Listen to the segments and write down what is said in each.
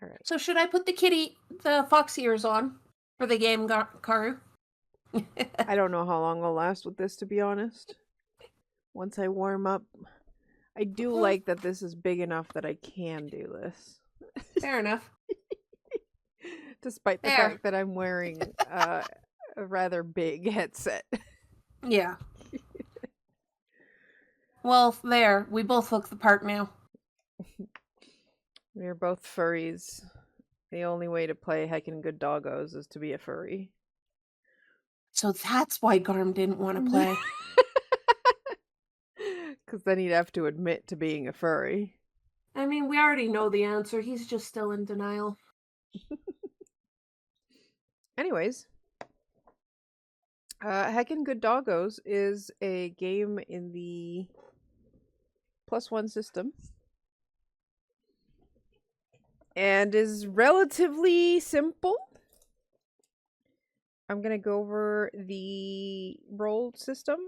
All right. So should I put the fox ears on for the game, Karu? I don't know how long I'll last with this, to be honest. Once I warm up, I do like that this is big enough that I can do this. Fair enough. Despite the There. fact that I'm wearing a rather big headset. Yeah. Well, there. We both look the part now. We're both furries. The only way to play Heckin' Good Doggos is to be a furry. So that's why Garm didn't want to play. Because then he'd have to admit to being a furry. I mean, we already know the answer. He's just still in denial. Anyways, Heckin' Good Doggos is a game in the +1 system. And is relatively simple. I'm going to go over the roll system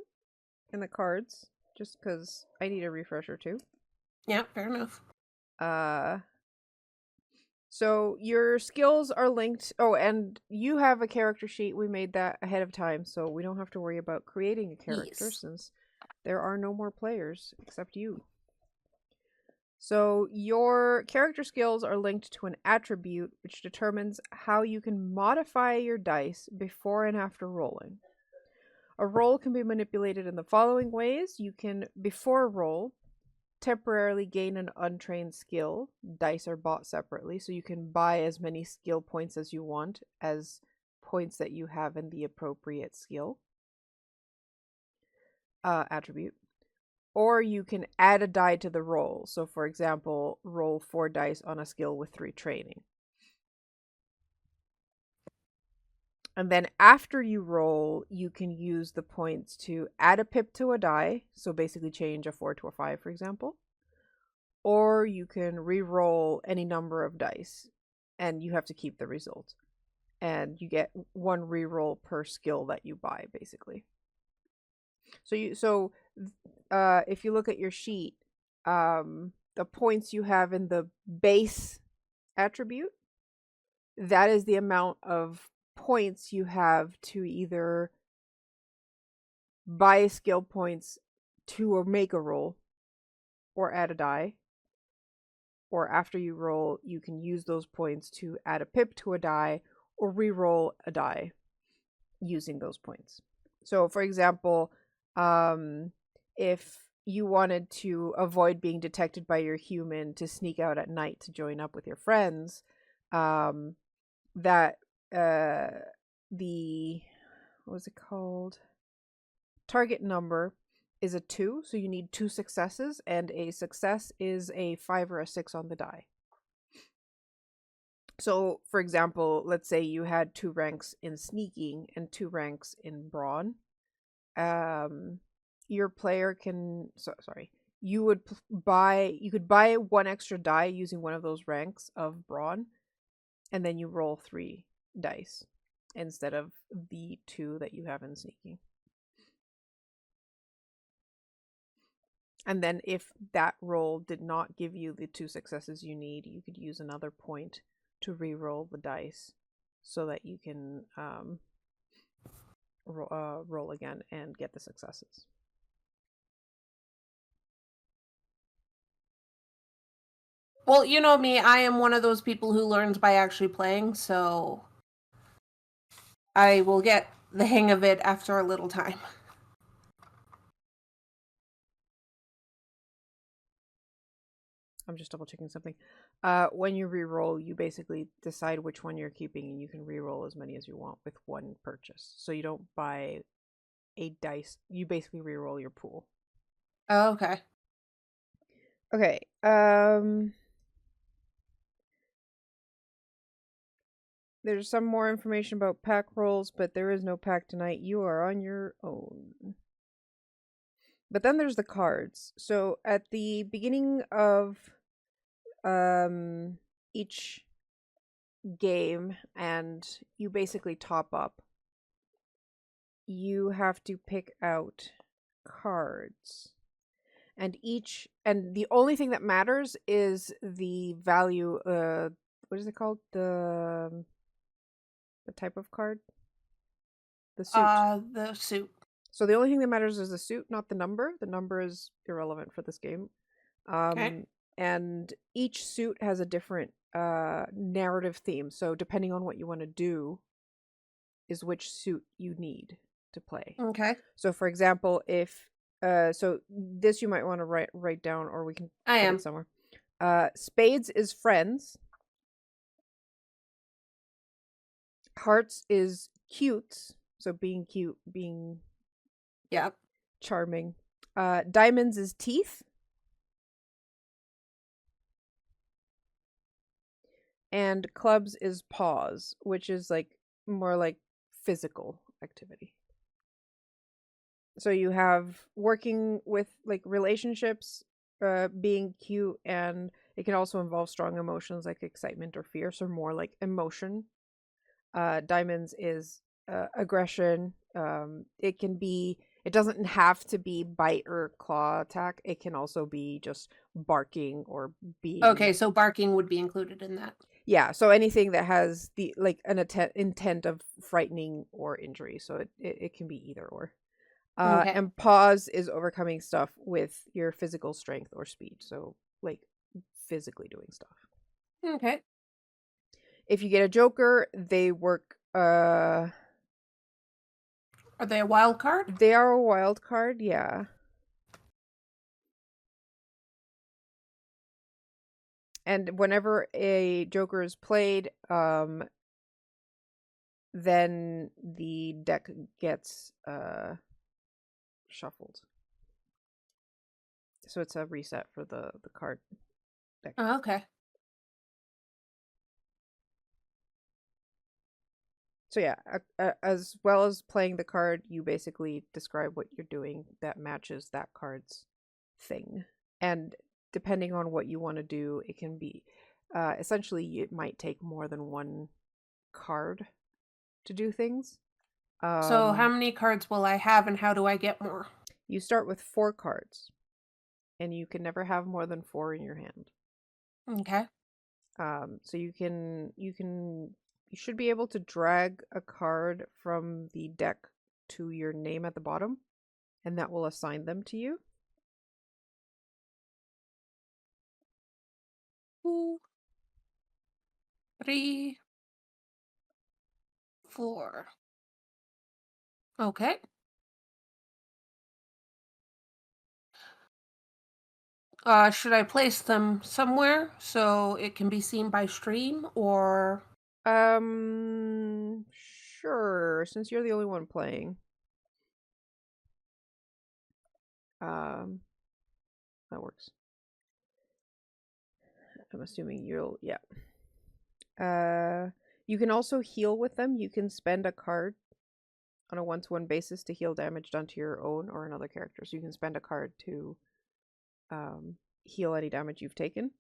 and the cards, just because I need a refresher too. Yeah, fair enough. So your skills are linked. Oh, and you have a character sheet. We made that ahead of time, so we don't have to worry about creating a character Yes. since there are no more players except you. So your character skills are linked to an attribute which determines how you can modify your dice before and after rolling. A roll can be manipulated in the following ways. You can, before a roll, temporarily gain an untrained skill. Dice are bought separately, so you can buy as many skill points as you want as points that you have in the appropriate skill attribute. Or you can add a die to the roll. So, for example, roll 4 dice on a skill with 3 training. And then after you roll, you can use the points to add a pip to a die. So basically change a 4 to a 5, for example. Or you can re-roll any number of dice and you have to keep the result. And you get 1 re-roll per skill that you buy, basically. So if you look at your sheet, the points you have in the base attribute, that is the amount of points you have to either buy skill points to or make a roll or add a die. Or after you roll, you can use those points to add a pip to a die or re-roll a die using those points. So, for example, if you wanted to avoid being detected by your human to sneak out at night to join up with your friends, that the what was it called? Target number is a 2, so you need 2 successes, and a success is a 5 or a 6 on the die. So, for example, let's say you had 2 ranks in sneaking and 2 ranks in brawn. Your player can you could buy 1 extra die using one of those ranks of brawn, and then you roll 3 dice instead of the 2 that you have in sneaking. And then if that roll did not give you the 2 successes you need, you could use another point to re-roll the dice so that you can roll again and get the successes. Well, you know me, I am one of those people who learns by actually playing, so I will get the hang of it after a little time. I'm just double checking something. When you re-roll, you basically decide which one you're keeping, and you can re-roll as many as you want with 1 purchase. So you don't buy a dice. You basically re-roll your pool. Oh, okay. Okay. There's some more information about pack rolls, but there is no pack tonight. You are on your own. But then there's the cards. So at the beginning of each game, and you basically top up, you have to pick out cards. And the only thing that matters is the value what is it called? The type of card? The suit. The suit. So the only thing that matters is the suit, not the number. The number is irrelevant for this game. Okay. And each suit has a different narrative theme. So depending on what you want to do, is which suit you need to play. Okay. So for example, if so this you might want to write down, or we can I put am. it somewhere. Spades is friends. Hearts is cute. So being cute, being Yep. charming. Diamonds is teeth. And clubs is paws, which is like more like physical activity. So you have working with like relationships, being cute, and it can also involve strong emotions like excitement or fear, so more like emotion. Diamonds is aggression. It doesn't have to be bite or claw attack. It can also be just barking or being. Okay, so barking would be included in that. Yeah, so anything that has the like an intent of frightening or injury. So it can be either or. Okay. And pause is overcoming stuff with your physical strength or speed. So like physically doing stuff. Okay. If you get a joker, they work. Are they a wild card? They are a wild card. Yeah. And whenever a joker is played, then the deck gets shuffled. So it's a reset for the card deck. Oh, okay. So yeah, as well as playing the card, you basically describe what you're doing that matches that card's thing. And depending on what you want to do, it can be essentially it might take more than one card to do things. So how many cards will I have, and how do I get more? You start with 4 cards, and you can never have more than 4 in your hand. Okay. So you should be able to drag a card from the deck to your name at the bottom, and that will assign them to you. 2, 3, 4. Okay. Should I place them somewhere so it can be seen by stream, or? Sure, since you're the only one playing. That works. I'm assuming yeah. You can also heal with them. You can spend a card on a 1-to-1 basis to heal damage done to your own or another character. So you can spend a card to heal any damage you've taken.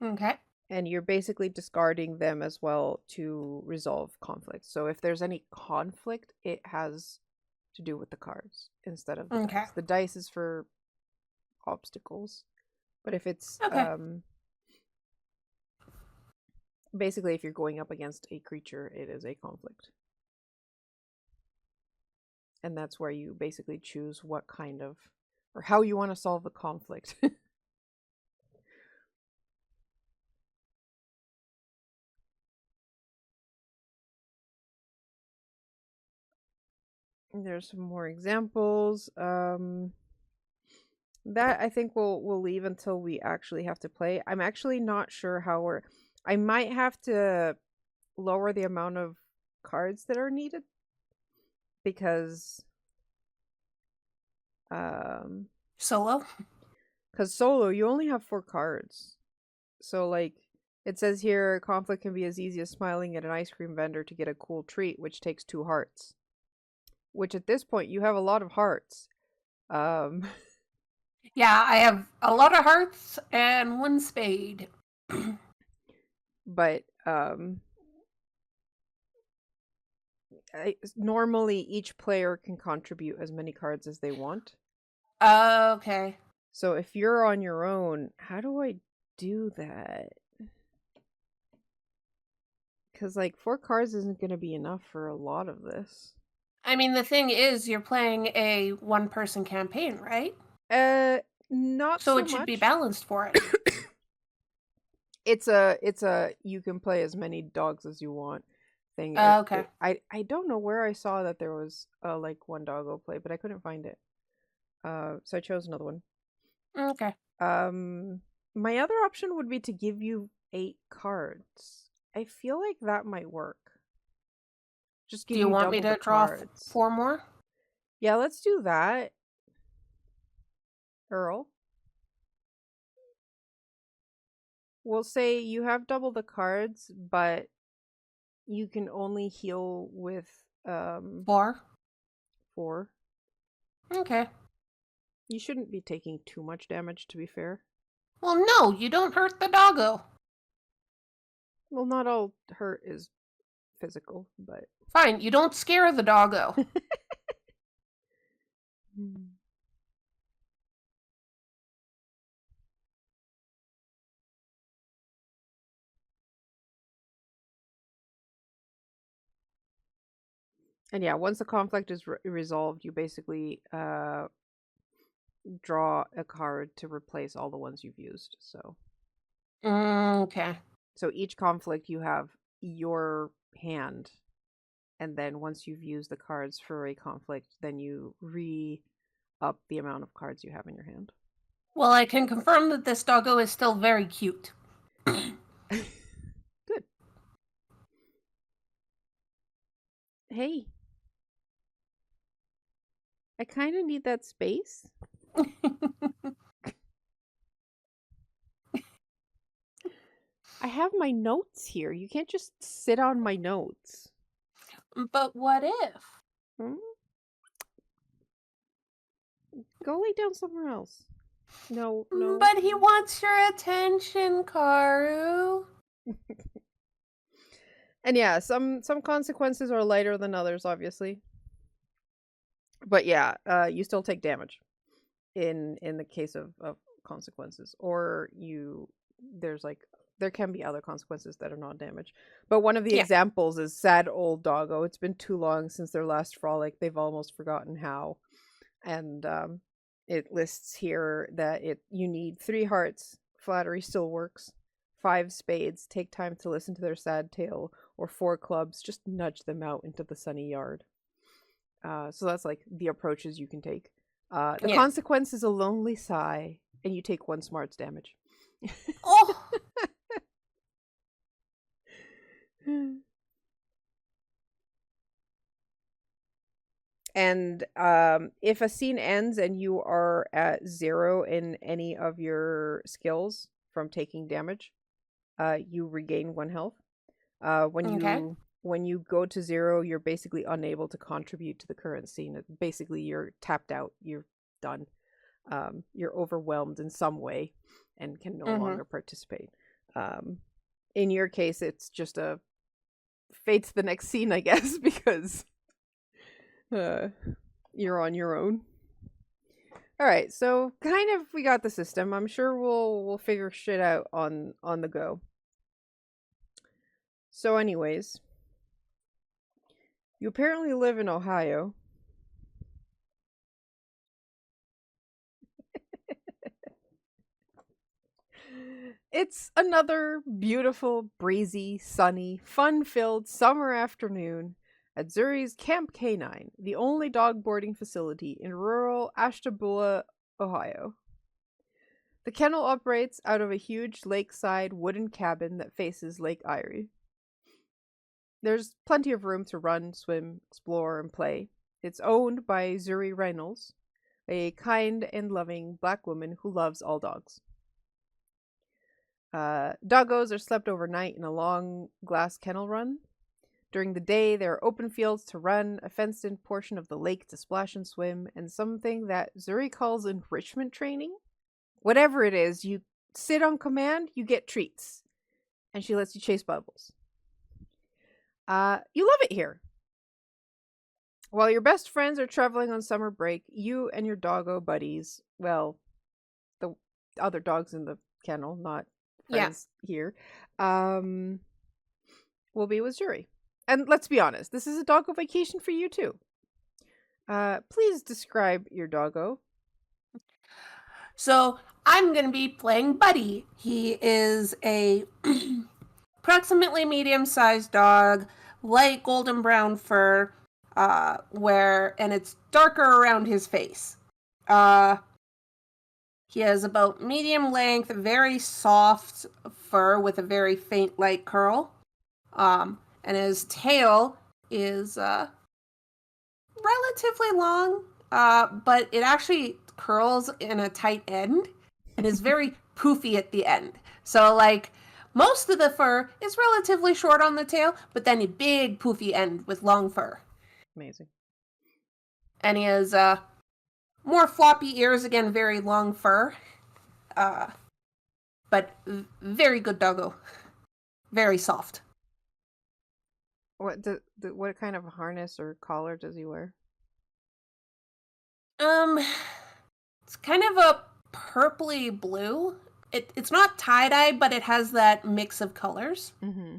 Okay. And you're basically discarding them as well to resolve conflict. So if there's any conflict, it has to do with the cards instead of the dice. The dice is for obstacles. But if it's basically if you're going up against a creature, it is a conflict. And that's where you basically choose what kind of or how you want to solve the conflict. There's some more examples. That I think we'll leave until we actually have to play. I'm actually not sure how I might have to lower the amount of cards that are needed because solo? Because solo you only have 4 cards. So like it says here, conflict can be as easy as smiling at an ice cream vendor to get a cool treat, which takes 2 hearts. Which at this point you have a lot of hearts. Yeah, I have a lot of hearts and 1 spade. But normally each player can contribute as many cards as they want. Okay. So if you're on your own, how do I do that? because like 4 cards isn't going to be enough for a lot of this. I mean, the thing is, you're playing a one-person campaign, right? Not So so it should be much. balanced for it. It's a you can play as many dogs as you want thing. Okay. I don't know where I saw that there was like one doggo play, but I couldn't find it. So I chose another one. Okay. My other option would be to give you 8 cards. I feel like that might work. Just Do give you you want me double the to draw cards. 4 more? Yeah, let's do that. Earl. We'll say you have double the cards, but you can only heal with 4? 4. Okay. You shouldn't be taking too much damage, to be fair. Well, no, you don't hurt the doggo. Well, not all hurt is physical, but Fine, you don't scare the doggo. And yeah, once the conflict is resolved, you basically draw a card to replace all the ones you've used. Okay. So each conflict you have your hand, and then once you've used the cards for a conflict, then you up the amount of cards you have in your hand. Well, I can confirm that this doggo is still very cute. Good. Hey, I kind of need that space. I have my notes here. You can't just sit on my notes. But what if? Hmm? Go lay down somewhere else. No. But he wants your attention, Karu. And yeah, some consequences are lighter than others, obviously. But yeah, you still take damage in the case of consequences, or there can be other consequences that are not damage. But one of the examples is sad old doggo. It's been too long since their last frolic. They've almost forgotten how. And it lists here that you need 3 hearts. Flattery still works. 5 spades. Take time to listen to their sad tale. Or 4 clubs. Just nudge them out into the sunny yard. So that's like the approaches you can take. The consequence is a lonely sigh, and you take 1 smarts damage. Oh. And if a scene ends and you are at 0 in any of your skills from taking damage, you regain 1 health. When you go to 0, you're basically unable to contribute to the current scene. Basically, you're tapped out. You're done. You're overwhelmed in some way and can no longer participate. In your case, it's just a fate to the next scene, I guess, because you're on your own. All right, so kind of we got the system. I'm sure we'll figure shit out on the go. So anyways, you apparently live in Ohio. It's another beautiful, breezy, sunny, fun-filled summer afternoon at Zuri's Camp Canine, the only dog boarding facility in rural Ashtabula, Ohio. The kennel operates out of a huge lakeside wooden cabin that faces Lake Erie. There's plenty of room to run, swim, explore, and play. It's owned by Zuri Reynolds, a kind and loving black woman who loves all dogs. Doggos are slept overnight in a long glass kennel run. During the day, there are open fields to run, a fenced-in portion of the lake to splash and swim, and something that Zuri calls enrichment training. Whatever it is, you sit on command, you get treats. And she lets you chase bubbles. You love it here. While your best friends are traveling on summer break, you and your doggo buddies, well, the other dogs in the kennel, not friends here, will be with Zuri. And let's be honest, this is a doggo vacation for you too. Please describe your doggo. So I'm going to be playing Buddy. He is a approximately medium-sized dog, light golden brown fur, and it's darker around his face. He has about medium length, very soft fur with a very faint light curl. And his tail is relatively long, but it actually curls in a tight end and is very poofy at the end. So, like, most of the fur is relatively short on the tail, but then a big poofy end with long fur. Amazing. And he has more floppy ears, again, very long fur. But very good doggo. Very soft. What kind of harness or collar does he wear? It's kind of a purpley blue. It's not tie-dye, but it has that mix of colors. Mm-hmm.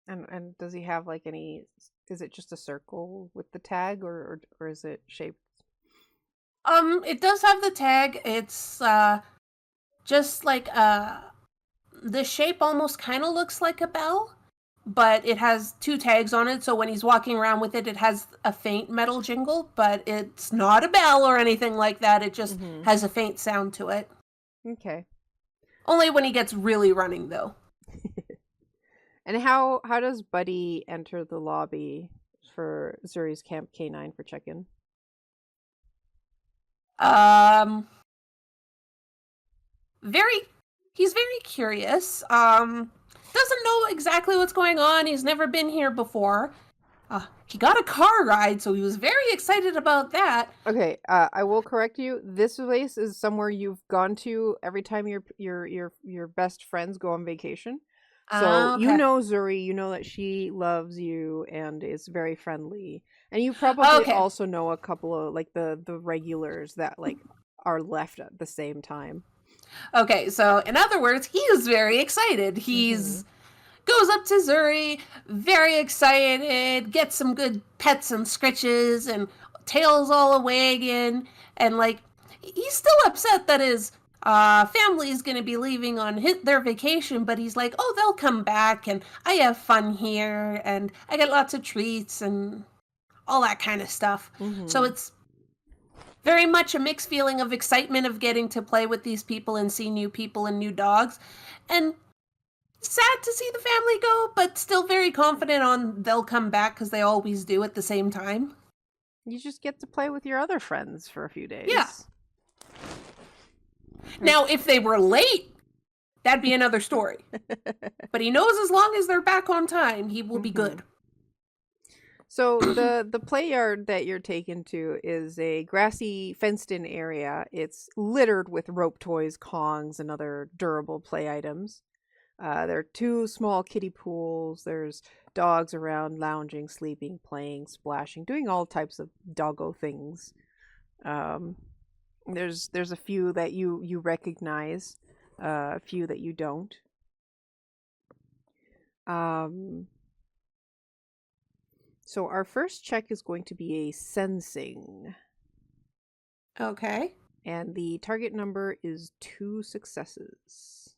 And does he have like any? Is it just a circle with the tag, or is it shaped? It does have the tag. It's just like the shape almost kind of looks like a bell, but it has two tags on it, so when he's walking around with it, it has a faint metal jingle, but it's not a bell or anything like that. It just has a faint sound to it. Okay. Only when he gets really running, though. And how does Buddy enter the lobby for Zuri's Camp K9 for check-in? He's very curious. Doesn't know exactly what's going on. He's never been here before. He got a car ride, so he was very excited about that. Okay, I will correct you. This place is somewhere you've gone to every time your best friends go on vacation. So Okay. you know Zuri, you know that she loves you and is very friendly. And you probably also know a couple of like the regulars that like are left at the same time. Okay, so in other words, he is very excited. He's goes up to Zuri, very excited, gets some good pets and scritches and tails all a wagging, and like he's still upset that his family is going to be leaving on their vacation, but he's like, oh, they'll come back, and I have fun here, and I get lots of treats and all that kind of stuff. So it's very much a mixed feeling of excitement of getting to play with these people and see new people and new dogs, and sad to see the family go, but still very confident on they'll come back because they always do at the same time. You just get to play with your other friends for a few days. Yeah. Now, if they were late, that'd be another story. But he knows as long as they're back on time, he will be good. So the play yard that you're taken to is a grassy, fenced-in area. It's littered with rope toys, Kongs, and other durable play items. There are two small kiddie pools. There's dogs around lounging, sleeping, playing, splashing, doing all types of doggo things. There's a few that you recognize, a few that you don't. So our first check is going to be a sensing. Okay. And the target number is 2 successes.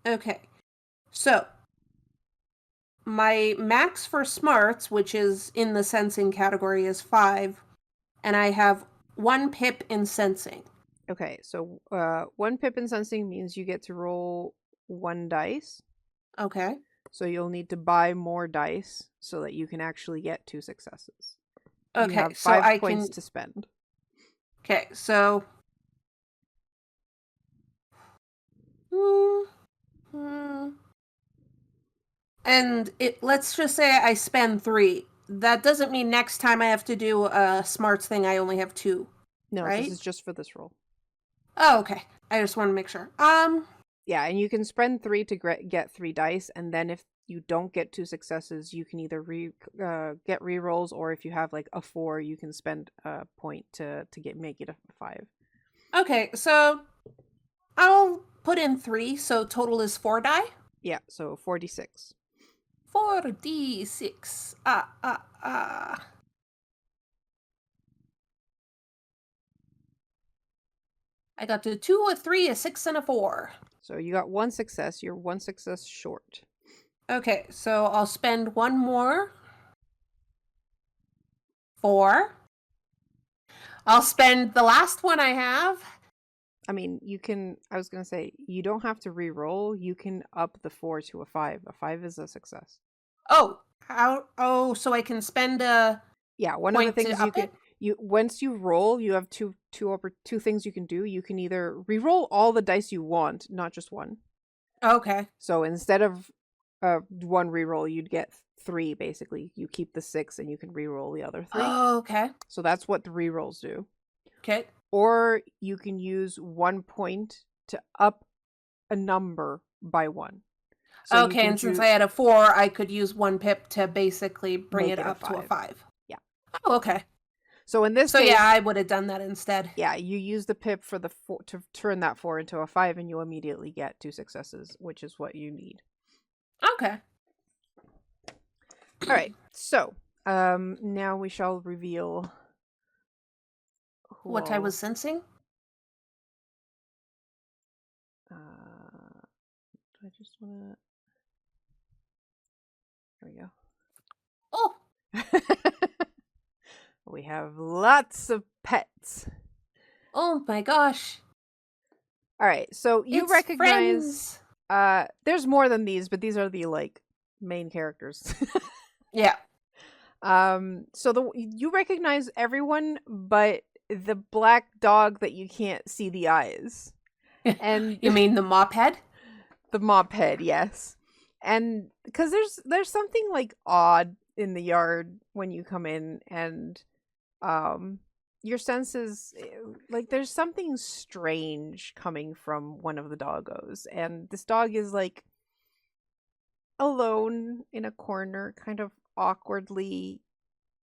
Okay. So, my max for smarts, which is in the sensing category, is 5, and I have 1 pip in sensing. Okay, so 1 pip in sensing means you get to roll 1 dice. Okay. So you'll need to buy more dice so that you can actually get 2 successes. Okay, you have so 5 points to spend. Okay, so and let's just say I spend 3. That doesn't mean next time I have to do a smarts thing I only have 2. No, right? This is just for this roll. Oh, okay. I just want to make sure. Yeah, and you can spend 3 to get 3 dice, and then if you don't get 2 successes, you can either get rerolls, or if you have like a 4, you can spend a point to make it a 5. Okay, so I'll put in 3, so total is 4 die. Yeah, so 4d6. 4d6. I got a 2, a 3, a 6, and a 4. So you got one success. You're one success short. Okay, so I'll spend one more. 4. I'll spend the last one I have. I mean, you can. I was gonna say you don't have to re-roll. You can up the 4 to a 5. A 5 is a success. So I can spend a Yeah, one of the point to things you up can it? you once you roll, you have two things you can do. You can either re-roll all the dice you want, not just one. Okay. So instead of one re-roll, you'd get 3 basically. You keep the 6 and you can re-roll the other 3. Okay. So that's what the re-rolls do. Okay. Or you can use 1 point to up a number by 1. So you Okay, can and since I had a 4, I could use 1 pip to basically bring make it it a up to a 5. 5. Yeah. Oh, okay. So in this So case, yeah, I would have done that instead. yeah, you use the pip for the 4 to turn that 4 into a 5, and you immediately get 2 successes, which is what you need. Okay. All right. So, now we shall reveal What I was sensing? Do I just want to? There we go. Oh. We have lots of pets. Oh my gosh. All right. So you It's recognize friends. there's more than these, but these are the like main characters. Yeah. So you recognize everyone but the black dog that you can't see the eyes. And You mean the mop head? the mop head, yes. And because there's something like odd in the yard when you come in, and your senses, like there's something strange coming from one of the doggos, and this dog is like alone in a corner, kind of awkwardly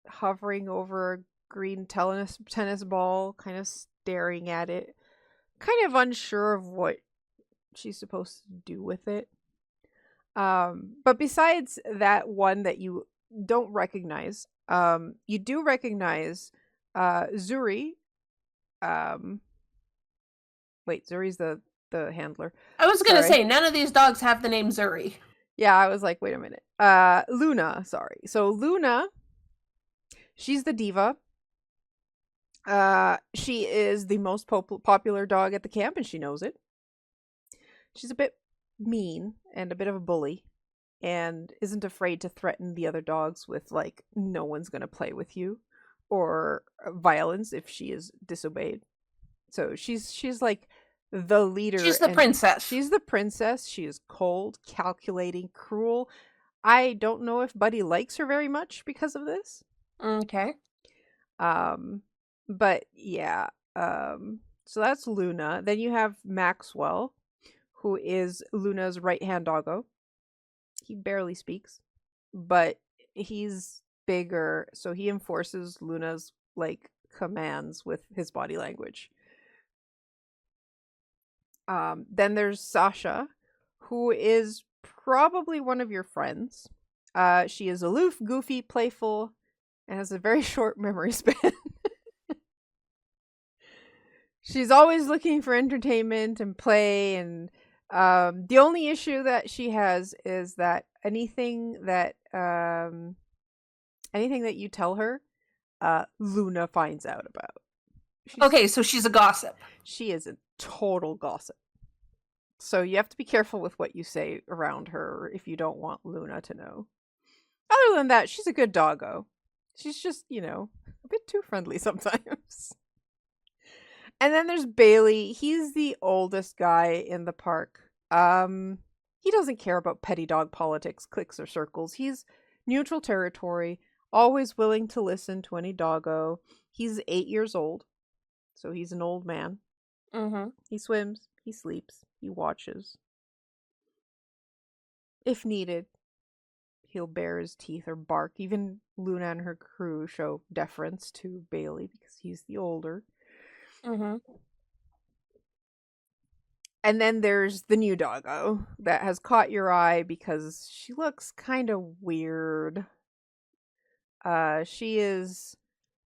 hovering over a green tennis ball, kind of staring at it, kind of unsure of what she's supposed to do with it. But besides that one that you don't recognize, you do recognize Zuri. Wait, Zuri's the handler. I was going to Sorry. say, none of these dogs have the name Zuri. Yeah, I was like, wait a minute. Luna, sorry. So Luna, she's the diva. She is the most popular dog at the camp, and she knows it. She's a bit mean and a bit of a bully, and isn't afraid to threaten the other dogs with like, no one's gonna play with you, or violence if she is disobeyed. So she's like the leader. She's the princess. She's the princess. She is cold, calculating, cruel. I don't know if Buddy likes her very much because of this. Okay. But yeah. So that's Luna. Then you have Maxwell, who is Luna's right-hand doggo. He barely speaks, but he's bigger, so he enforces Luna's like commands with his body language. Then there's Sasha, who is probably one of your friends. She is aloof, goofy, playful, and has a very short memory span. She's always looking for entertainment and play, and the only issue that she has is that anything that you tell her, Luna finds out about. Okay, so she's a gossip. She is a total gossip. So you have to be careful with what you say around her if you don't want Luna to know. Other than that, she's a good doggo. She's just, a bit too friendly sometimes. And then there's Bailey. He's the oldest guy in the park. He doesn't care about petty dog politics, cliques, or circles. He's neutral territory, always willing to listen to any doggo. He's 8 years old, so he's an old man. Mm-hmm. He swims, he sleeps, he watches. If needed, he'll bare his teeth or bark. Even Luna and her crew show deference to Bailey because he's the older. Mm-hmm. And then there's the new doggo that has caught your eye because she looks kind of weird. She is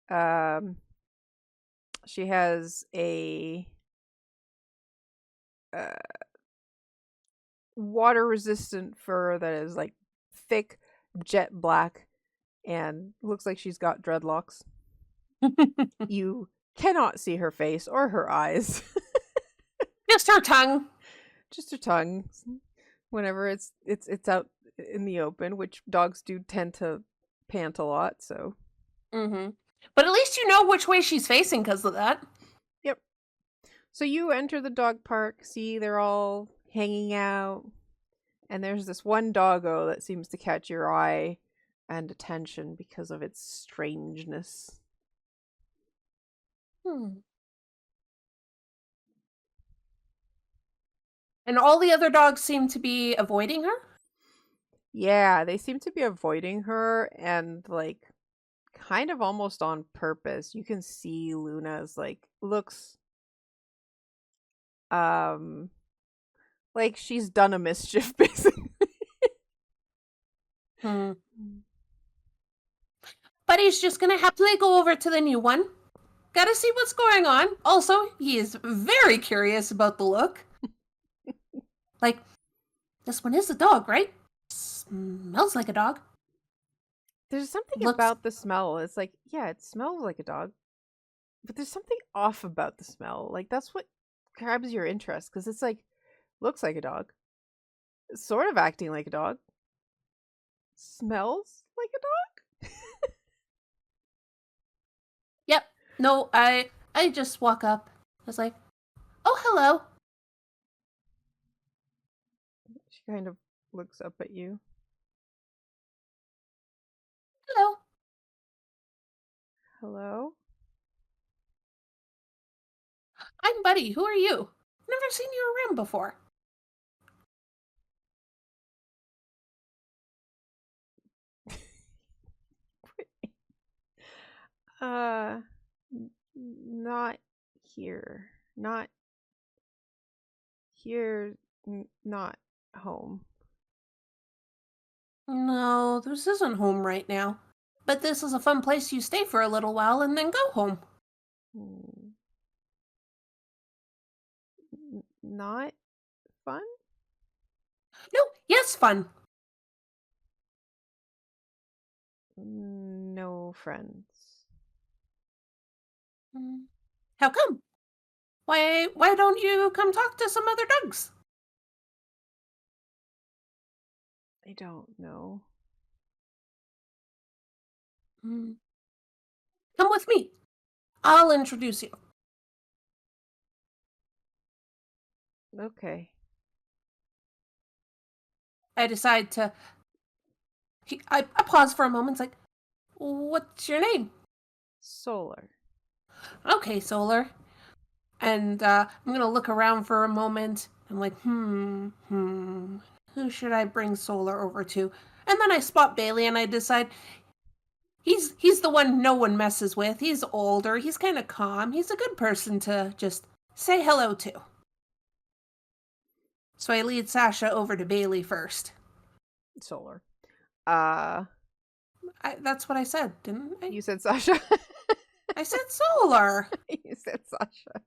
um she has a uh water resistant fur that is like thick jet black and looks like she's got dreadlocks. You cannot see her face or her eyes. Just her tongue. Just her tongue. Whenever it's out in the open, which dogs do tend to pant a lot, so Mm-hmm. But at least you know which way she's facing because of that. yep. So you enter the dog park, see they're all hanging out, and there's this one doggo that seems to catch your eye and attention because of its strangeness. And all the other dogs seem to be avoiding her? Yeah, they seem to be avoiding her and like kind of almost on purpose. You can see Luna's like looks um like she's done a mischief basically. Hmm. Buddy's just gonna happily go over to the new one. Gotta see what's going on. Also, he is very curious about the look. Like, this one is a dog, right? Smells like a dog. There's something Looks. about the smell. It's like, yeah, it smells like a dog, but there's something off about the smell. Like that's what grabs your interest because it's like looks like a dog, sort of acting like a dog, smells like a dog. Yep. No, I just walk up. I was like, oh, hello. She kind of looks up at you. Hello. Hello? I'm Buddy. Who are you? Never seen you around before. Uh, not here. Not here. Not home. No, this isn't home right now. But this is a fun place you stay for a little while and then go home. Hmm. Not fun? No, yes, fun. No friends. How come? Why don't you come talk to some other dogs? I don't know. Come with me. I'll introduce you. Okay. I decide to. I pause for a moment. It's like, what's your name? Solar. Okay, Solar. And I'm gonna look around for a moment. I'm like, who should I bring Solar over to? And then I spot Bailey, and I decide he's the one no one messes with. He's older. He's kind of calm. He's a good person to just say hello to. So I lead Sasha over to Bailey first. Solar. That's what I said, didn't I? You said Sasha. I said Solar. You said Sasha.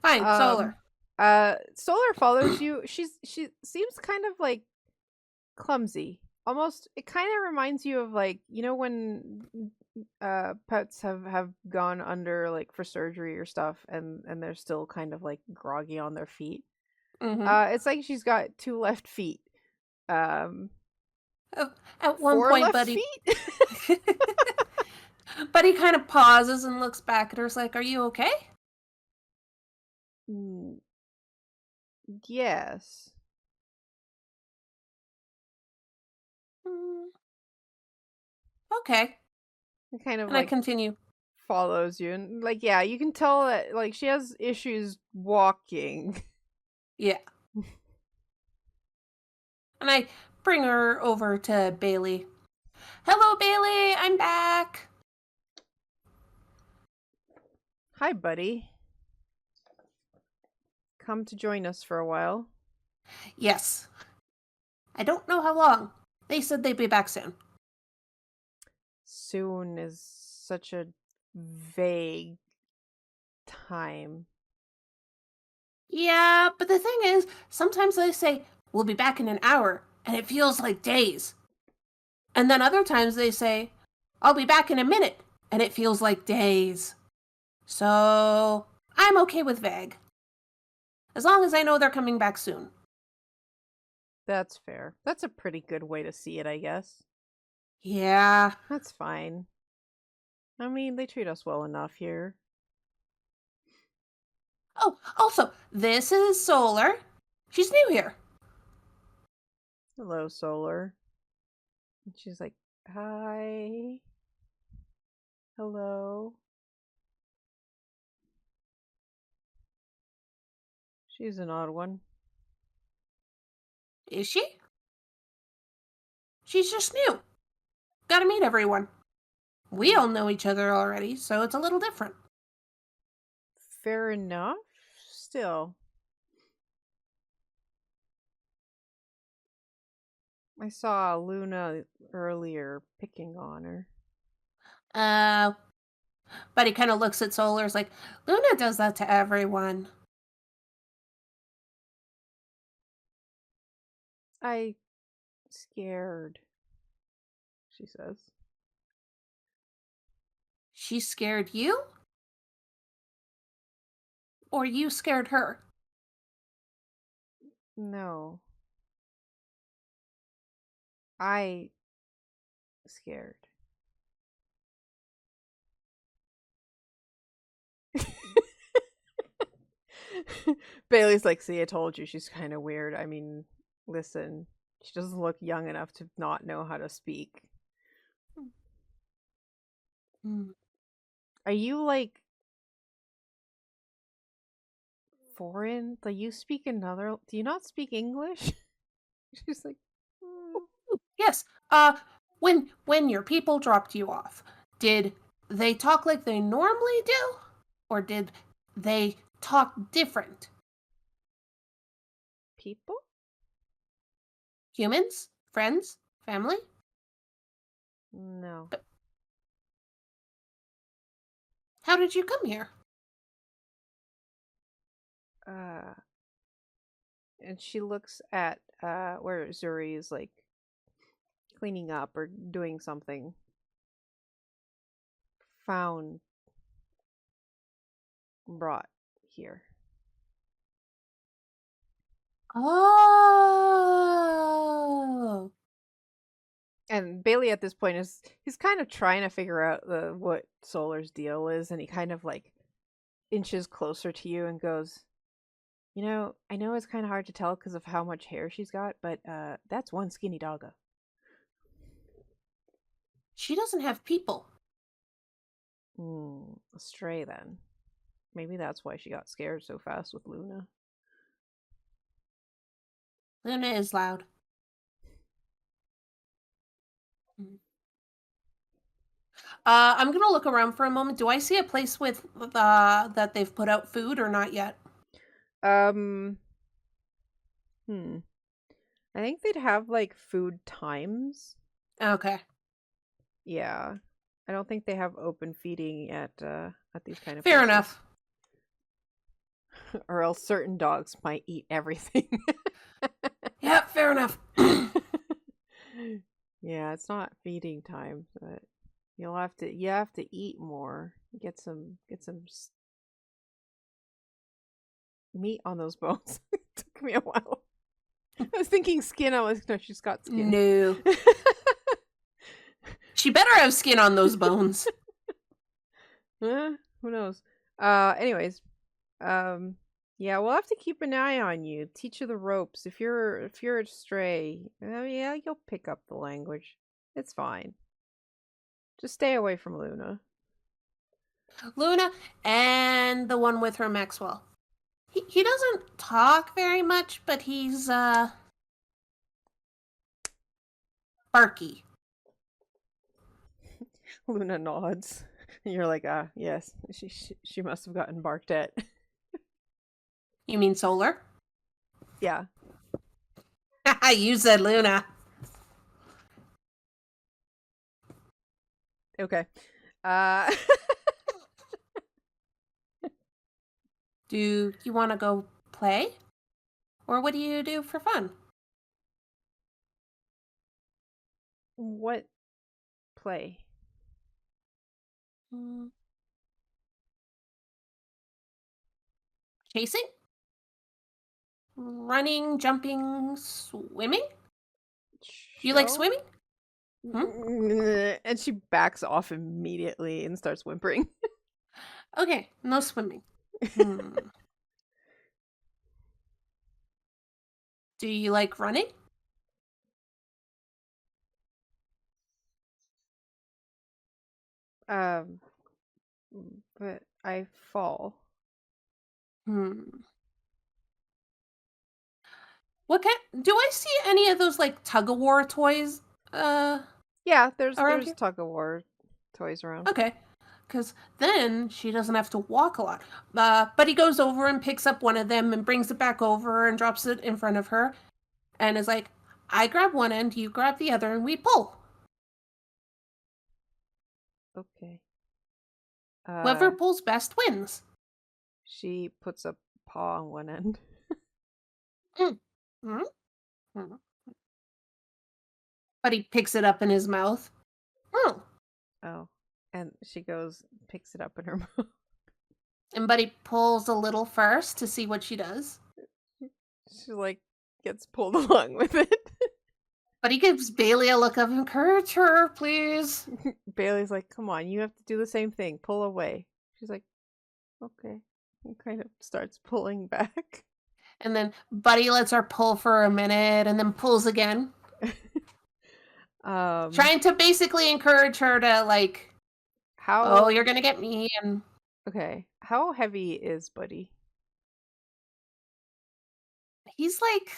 Fine, Solar. Solar follows you. She seems kind of like clumsy. Almost it kind of reminds you of like, you know when pets have gone under like for surgery or stuff and they're still kind of like groggy on their feet. It's like she's got two left feet. At one Four point, left Buddy feet? Buddy kind of pauses and looks back at her. Is like, "Are you okay?" Yes. Okay. It kind of And I like continue. follows you and like yeah, you can tell that like she has issues walking. Yeah. And I bring her over to Bailey. Hello, Bailey. I'm back. Hi, buddy. come to join us for a while? Yes. I don't know how long. They said they'd be back soon. Soon is such a vague time. Yeah, but the thing is, sometimes they say, we'll be back in an hour, and it feels like days. And then other times they say, I'll be back in a minute, and it feels like days. So, I'm okay with vague. As long as I know they're coming back soon. That's fair. That's a pretty good way to see it, I guess. Yeah. That's fine. I mean, they treat us well enough here. Oh, also, this is Solar. She's new here. Hello, Solar. And she's like, hi. Hello. She's an odd one. Is she? She's just new. Gotta meet everyone. We all know each other already, so it's a little different. Fair enough. Still. I saw Luna earlier picking on her. But he kind of looks at Solar's like, Luna does that to everyone. I scared, she says. She scared you? Or you scared her? No. I scared. Bailey's like, see, I told you she's kind of weird. I mean, listen, she doesn't look young enough to not know how to speak. Hmm. Are you like foreign? Do you speak another? Do you not speak English? She's like, "Mm." Yes. When your people dropped you off, did they talk like they normally do? Or did they talk different? People? Humans? Friends? Family? No. But how did you come here? Uh, and she looks at where Zuri is like cleaning up or doing something. Found, brought here. Oh. And Bailey at this point is he's kind of trying to figure out what Solar's deal is, and he kind of like inches closer to you and goes, "You know, I know it's kind of hard to tell because of how much hair she's got, but that's one skinny doggo." She doesn't have people. A stray then. Maybe that's why she got scared so fast with Luna. Luna is loud. I'm gonna look around for a moment. Do I see a place with that they've put out food or not yet? Um, I think they'd have like food times. Okay. Yeah. I don't think they have open feeding at these kind of Fair places. enough. Or else certain dogs might eat everything. Yeah, fair enough. Yeah, it's not feeding time, but you have to eat more. Get some meat on those bones. It took me a while. I was thinking skin. I was no, she's got skin. No. She better have skin on those bones. Who knows? Anyways, yeah, we'll have to keep an eye on you. Teach you the ropes. If you're a stray, yeah, you'll pick up the language. It's fine. Just stay away from Luna. Luna and the one with her, Maxwell. He doesn't talk very much, but he's barky. Luna nods. And you're like, yes, she must have gotten barked at. You mean solar? Yeah. You said Luna. Okay. Uh Do you want to go play? Or what do you do for fun? what play? Mm, chasing? Running, jumping, swimming? Do you like Show? swimming? Hmm? And she backs off immediately and starts whimpering. Okay, no swimming. Hmm. Do you like running? um but I fall. Hmm. What kind? Do I see any of those like tug of war toys Yeah, there's around there's here? tug of war toys around. Okay, because then she doesn't have to walk a lot. But he goes over and picks up one of them and brings it back over and drops it in front of her, and is like, "I grab one end, you grab the other, and we pull. Okay. Whoever Uh pulls best wins." she puts a paw on one end. Mm. Mm. Mm. But he picks it up in his mouth. Oh, Oh. And she goes, picks it up in her mouth. and Buddy pulls a little first to see what she does. She like gets pulled along with it. But he gives Bailey a look of encourage her, please. Bailey's like, come on, you have to do the same thing. Pull away. She's like, okay. And kind of starts pulling back. And then Buddy lets her pull for a minute and then pulls again. um Trying to basically encourage her to like, oh, how you're gonna get me. And okay. How heavy is Buddy? he's like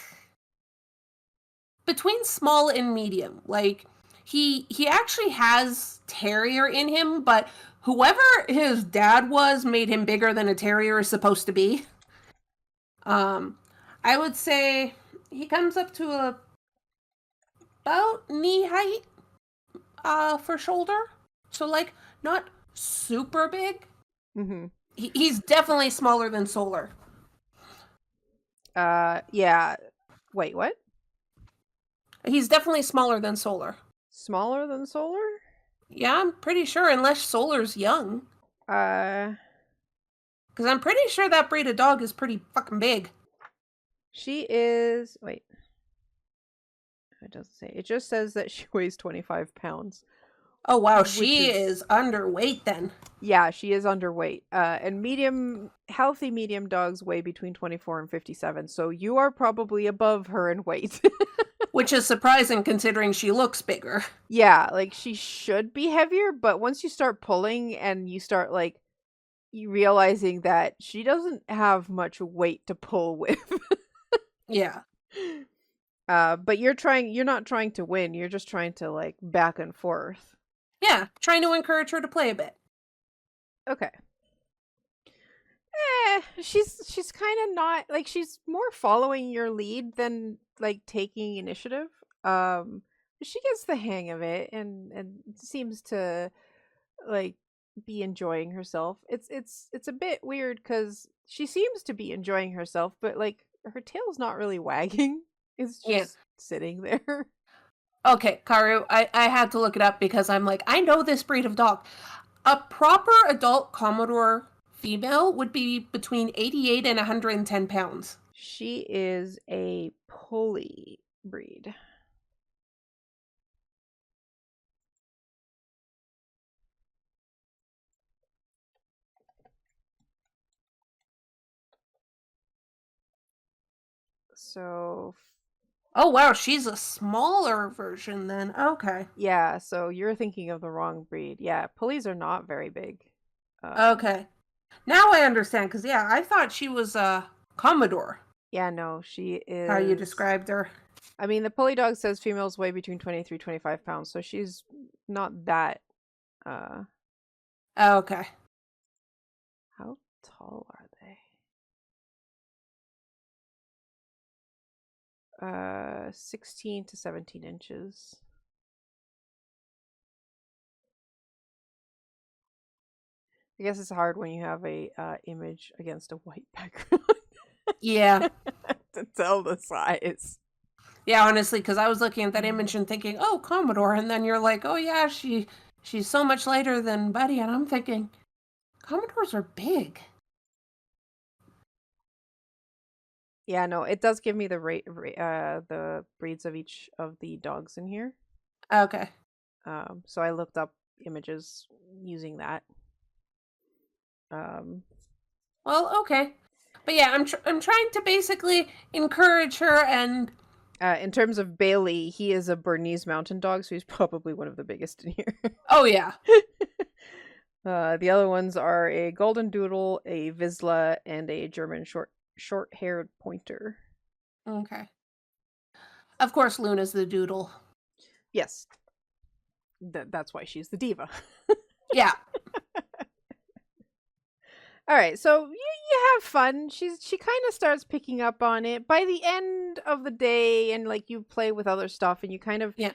between small and medium. Like he actually has terrier in him, but whoever his dad was made him bigger than a terrier is supposed to be. Um, I would say he comes up to about knee height for shoulder. So like not super big. Mm-hmm. He's definitely smaller than Solar. Yeah. Wait, what? He's definitely smaller than Solar. Smaller than Solar? Yeah, I'm pretty sure, unless Solar's young. Uh Because I'm pretty sure that breed of dog is pretty fucking big. she is wait. It doesn't say. It just says that she weighs 25 pounds, Oh wow, which she is is underweight then. yeah, she is underweight. And healthy medium dogs weigh between 24 and 57. So you are probably above her in weight. Which is surprising considering she looks bigger. Yeah, like she should be heavier, but once you start pulling and you start like you realizing that she doesn't have much weight to pull with. Yeah. But you're not trying to win, you're just trying to like back and forth. Yeah, trying to encourage her to play a bit. Okay. She's kind of not like she's more following your lead than like taking initiative. Um, she gets the hang of it and seems to like be enjoying herself. It's a bit weird because she seems to be enjoying herself, but like her tail's not really wagging. It's Yeah. just sitting there. Okay, Karu, I had to look it up because I'm like, I know this breed of dog. A proper adult Commodore female would be between 88 and 110 pounds. She is a pulley breed. So Oh wow, she's a smaller version then. Okay. yeah, so you're thinking of the wrong breed. Yeah, pulleys are not very big. Um, Okay. Now I understand, because yeah, I thought she was a Commodore, yeah, no, she how you is. described her. I mean, the pulley dog says females weigh between 23 25 pounds, so she's not that. Uh, Okay. how tall are they? 16 to 17 inches. I guess it's hard when you have a image against a white background Yeah. to tell the size. Yeah, honestly, because I was looking at that Mm. image and thinking, oh, Commodore, and then you're like, oh yeah, she's so much lighter than Buddy, and I'm thinking, Commodores are big. Yeah, no, it does give me the breeds of each of the dogs in here. Okay. So I looked up images using that. Um, Well, okay. But yeah, I'm trying to basically encourage her and in terms of Bailey, he is a Bernese Mountain Dog, so he's probably one of the biggest in here. oh yeah. The other ones are a Golden Doodle, a Vizsla, and a German short-haired pointer. Okay. Of course, Luna's the doodle. Yes, that's why she's the diva. Yeah. All right, so you have fun. She kind of starts picking up on it by the end of the day, and like you play with other stuff, and you kind of Yeah.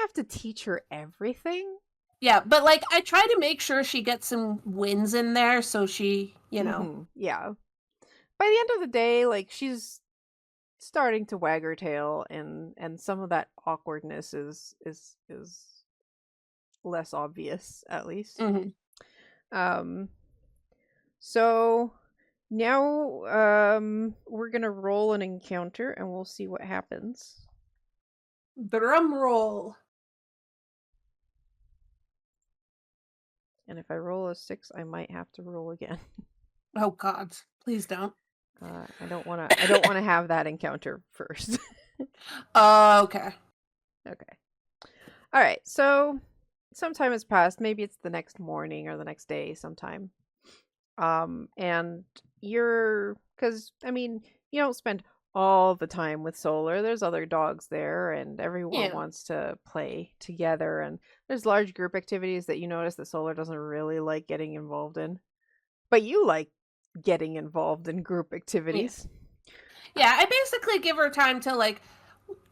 have to teach her everything. Yeah, but like I try to make sure she gets some wins in there so she, Yeah. By the end of the day, like she's starting to wag her tail, and some of that awkwardness is less obvious, at least. Mhm. Um. So now we're gonna roll an encounter, and we'll see what happens. Drum roll. And if I roll a 6, I might have to roll again. Oh God, please don't. I don't want to. I don't want to have that encounter first. Okay. Okay. All right. So some time has passed. Maybe it's the next morning or the next day sometime. And you're, because I mean, you don't spend all the time with Solar. There's other dogs there, and everyone Yeah. wants to play together. And there's large group activities that you notice that Solar doesn't really like getting involved in, but you like getting involved in group Yeah. activities. Yeah, I basically give her time to like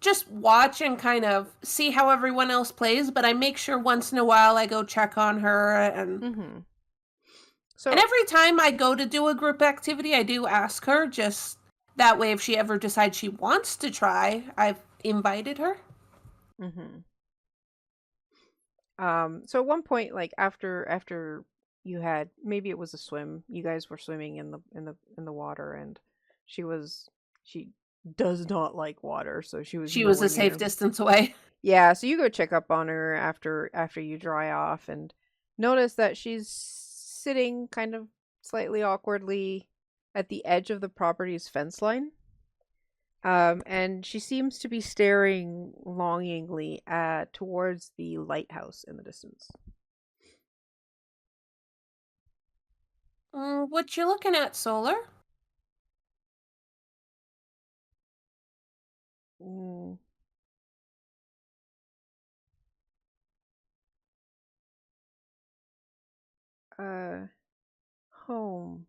just watch and kind of see how everyone else plays, but I make sure once in a while I go check on her Mm-hmm. and So, every time I go to do a group activity, I do ask her just that way if she ever decides she wants to try, I've invited her. mm-hmm. So at one point, like after you had, maybe it was a swim, you guys were swimming in the water, and she does not like water, so she was She was nowhere a safe near. distance away. Yeah, so you go check up on her after you dry off, and notice that she's sitting kind of slightly awkwardly at the edge of the property's fence line. And she seems to be staring longingly towards the lighthouse in the distance. What you looking at, Solar? Mm, uh, home.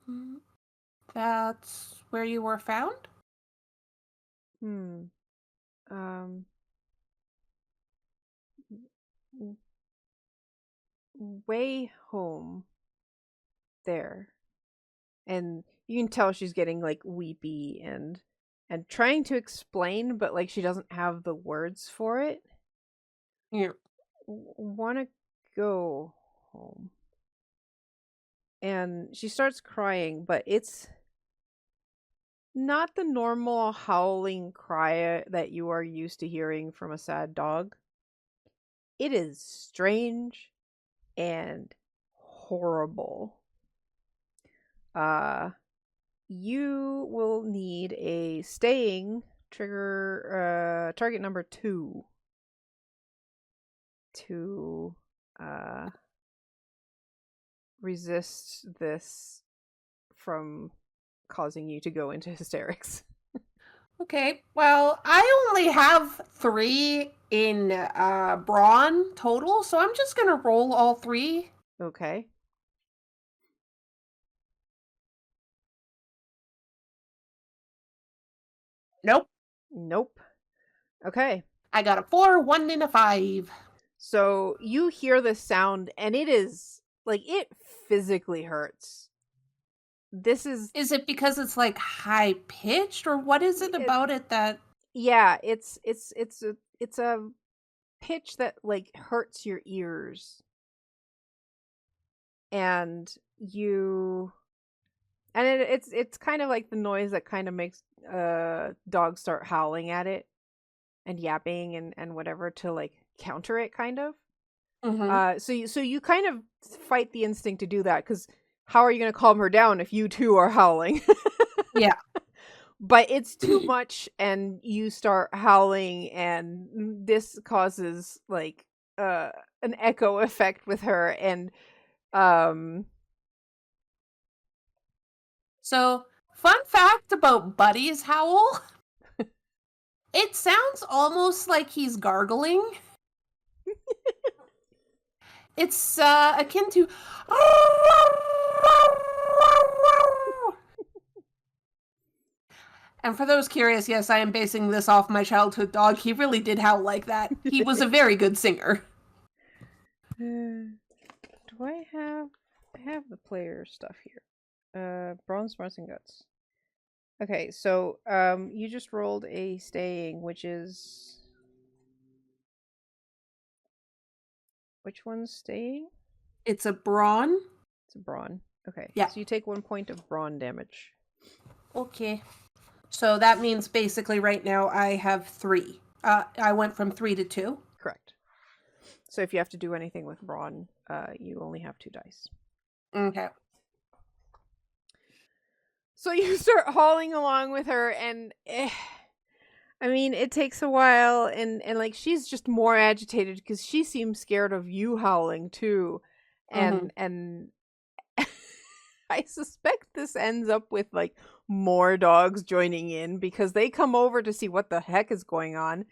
Mm, That's where you were found? Hmm. Um, w- way home there, and you can tell she's getting like weepy and trying to explain, but like she doesn't have the words for it. Yeah. Want to go home, and she starts crying, but it's not the normal howling cry that you are used to hearing from a sad dog. It is strange and horrible. Uh you will need a staying trigger target number 2 to uh resist this from causing you to go into hysterics. Okay, well, I only have 3 in brawn total, so I'm just gonna roll all 3. Okay. Nope. Nope. Okay. I got a 4, 1, and a 5. So you hear this sound and it is like it physically hurts. This is Is it because it's like high pitched, or what is it it, about it that? yeah, it's a pitch that like hurts your ears and you and it's kind of like the noise that kind of makes dogs start howling at it and yapping and whatever to like counter it kind of. Mm-hmm. So you kind of fight the instinct to do that because how are you going to calm her down if you too are howling? Yeah. But it's too much, and you start howling, and this causes like uh an echo effect with her, and um So, fun fact about Buddy's howl, it sounds almost like he's gargling. It's akin to. And for those curious, yes, I am basing this off my childhood dog. He really did howl like that. He was a very good singer. do I have the player stuff here? Bronze, Smarts, and Guts. Okay, so you just rolled a staying, which one's staying? It's a brawn. It's a brawn. Okay, Yeah. so you take 1 point of brawn damage. Okay. So that means basically right now I have 3. I went from 3 to 2. Correct. So if you have to do anything with brawn, you only have 2 dice. Okay. So you start hauling along with her, and I mean, it takes a while, and like she's just more agitated because she seems scared of you howling too, Mm-hmm. and I suspect this ends up with like more dogs joining in because they come over to see what the heck is going on,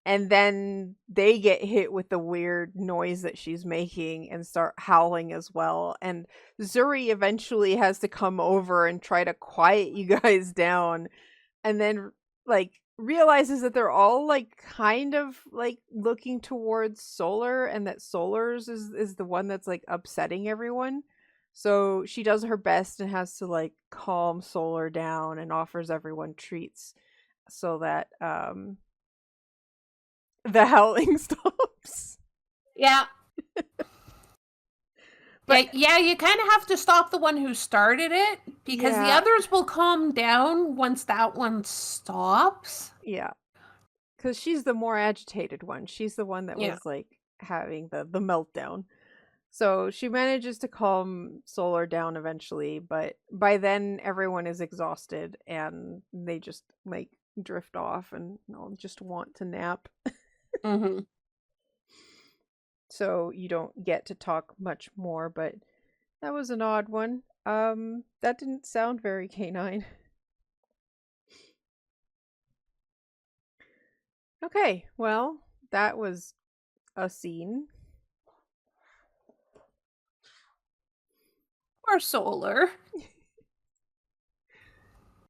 and then they get hit with the weird noise that she's making and start howling as well. And Zuri eventually has to come over and try to quiet you guys down, and then like realizes that they're all like kind of like looking towards Solar, and that Solar's is the one that's like upsetting everyone. So she does her best and has to like calm Solar down and offers everyone treats so that the howling stops. Yeah. But Yeah, you kind of have to stop the one who started it because the yeah, others will calm down once that one stops. yeah, because she's the more agitated one. She's the one that Yeah. was like having the meltdown. So she manages to calm Solar down eventually, but by then everyone is exhausted and they just like drift off and just want to nap. Mm-hmm. So you don't get to talk much more, but that was an odd one. That didn't sound very canine. Okay, well, that was a scene. Or Solar.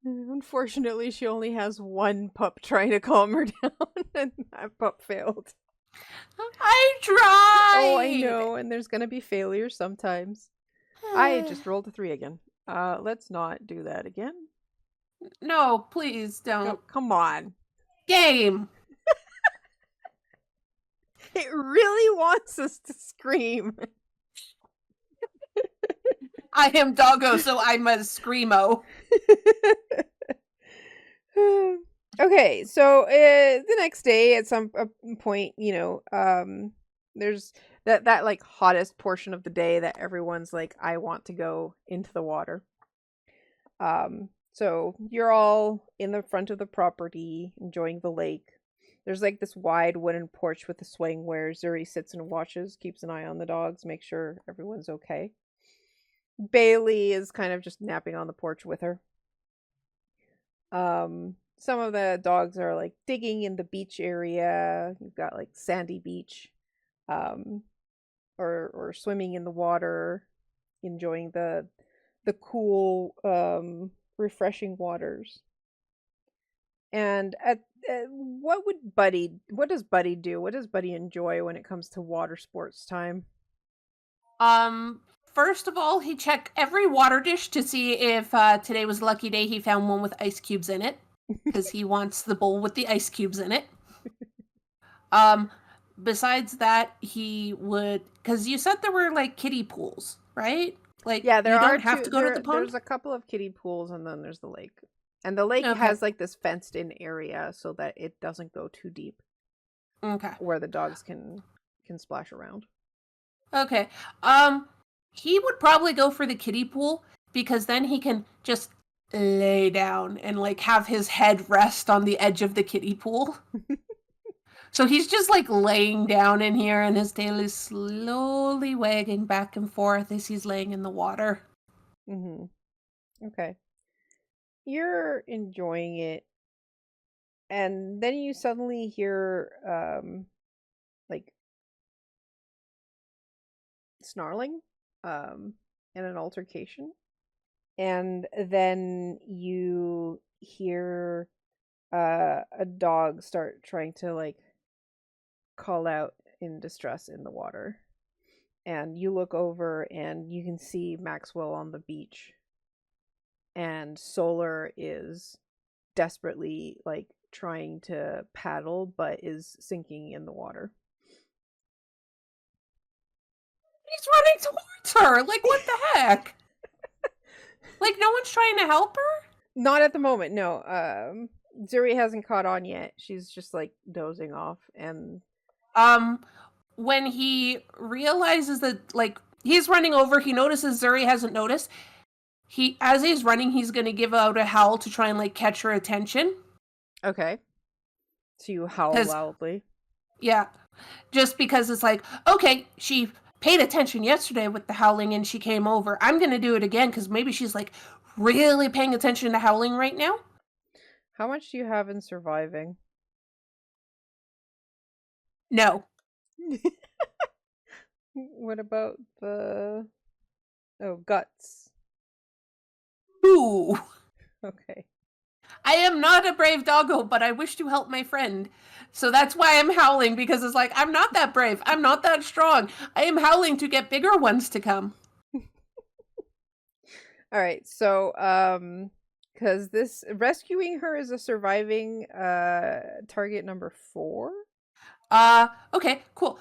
Unfortunately, she only has one pup trying to calm her down, and that pup failed. I Oh, I tried. know, and there's gonna be failures sometimes. I just rolled a 3 again. Let's not do that again. No, please Oh, don't. come on. Game. It really wants us to scream. I am Doggo, so I'm a screamo. Okay, so the next day at some point, there's that like hottest portion of the day that everyone's like, I want to go into the water. So you're all in the front of the property enjoying the lake. There's like this wide wooden porch with a swing where Zuri sits and watches, keeps an eye on the dogs, make sure everyone's okay. Bailey is kind of just napping on the porch with her. Some of the dogs are like digging in the beach area. You've got like sandy beach, um, or swimming in the water, enjoying the cool, refreshing waters. And what does Buddy do? What does Buddy enjoy when it comes to water sports time? Um, First of all, he checked every water dish to see if today was a lucky day he found one with ice cubes in it, because he wants the bowl with the ice cubes in it. Um, Besides that, he would, because you said there were like kiddie pools, right? Like, Yeah, there you are don't have two. to go to the pond. There's a couple of kiddie pools, and then there's the lake. And the lake Okay. has like this fenced-in area so that it doesn't go too deep, Okay. where the dogs can splash around. Okay. Um, he would probably go for the kiddie pool because then he can just lay down and like have his head rest on the edge of the kiddie pool. So he's just like laying down in here and his tail is slowly wagging back and forth as he's laying in the water. Mm-hmm. Okay. You're enjoying it, and then you suddenly hear like snarling and an altercation, and then you hear a dog start trying to like call out in distress in the water, and you look over and you can see Maxwell on the beach, and Solar is desperately like trying to paddle but is sinking in the water. He's running towards her. Like, what the heck? Like, no one's trying to help her? Not at the moment, no. Zuri hasn't caught on yet. She's just like dozing off, and When he realizes that, like, he's running over, he notices Zuri hasn't noticed. As he's running, he's gonna give out a howl to try and like catch her attention. okay. So you howl loudly. Yeah, just because it's like, okay, she paid attention yesterday with the howling and she came over. I'm gonna do it again because maybe she's like really paying attention to howling right now. How much do you have in surviving? No. What about the guts? Ooh. Okay. I am not a brave doggo, but I wish to help my friend. So that's why I'm howling, because it's like, I'm not that brave. I'm not that strong. I am howling to get bigger ones to come. All right. So because this rescuing her is a surviving target number 4. Okay, cool.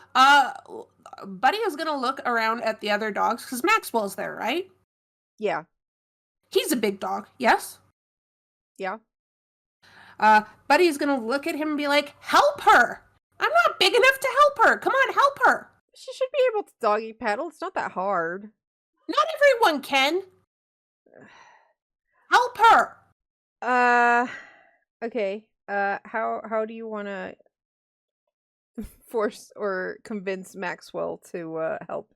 Buddy is gonna look around at the other dogs, because Maxwell's there, right? Yeah. He's a big dog, yes? Yeah. Buddy's gonna look at him and be like, help her! I'm not big enough to help her! Come on, help her! She should be able to doggy paddle. It's not that hard. Not everyone can. Help her! Okay. How do you want to force or convince Maxwell to help?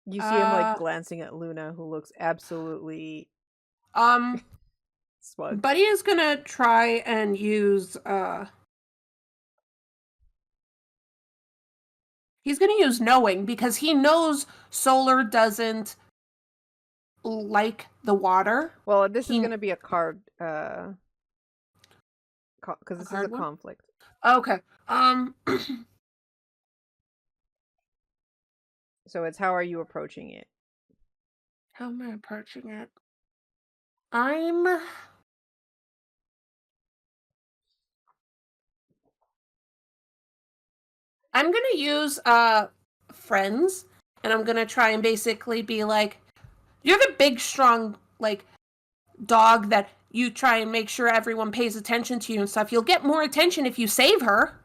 You see him like glancing at Luna, who looks absolutely smug. Buddy is gonna try and use he's gonna use knowing, because he knows Solar doesn't like the water. Well, this is gonna be a card because this is a conflict. Okay. So it's how are you approaching it? How am I approaching it? I'm gonna use friends, and I'm gonna try and basically be like, you're the big strong like dog that you try and make sure everyone pays attention to you and stuff. You'll get more attention if you save her,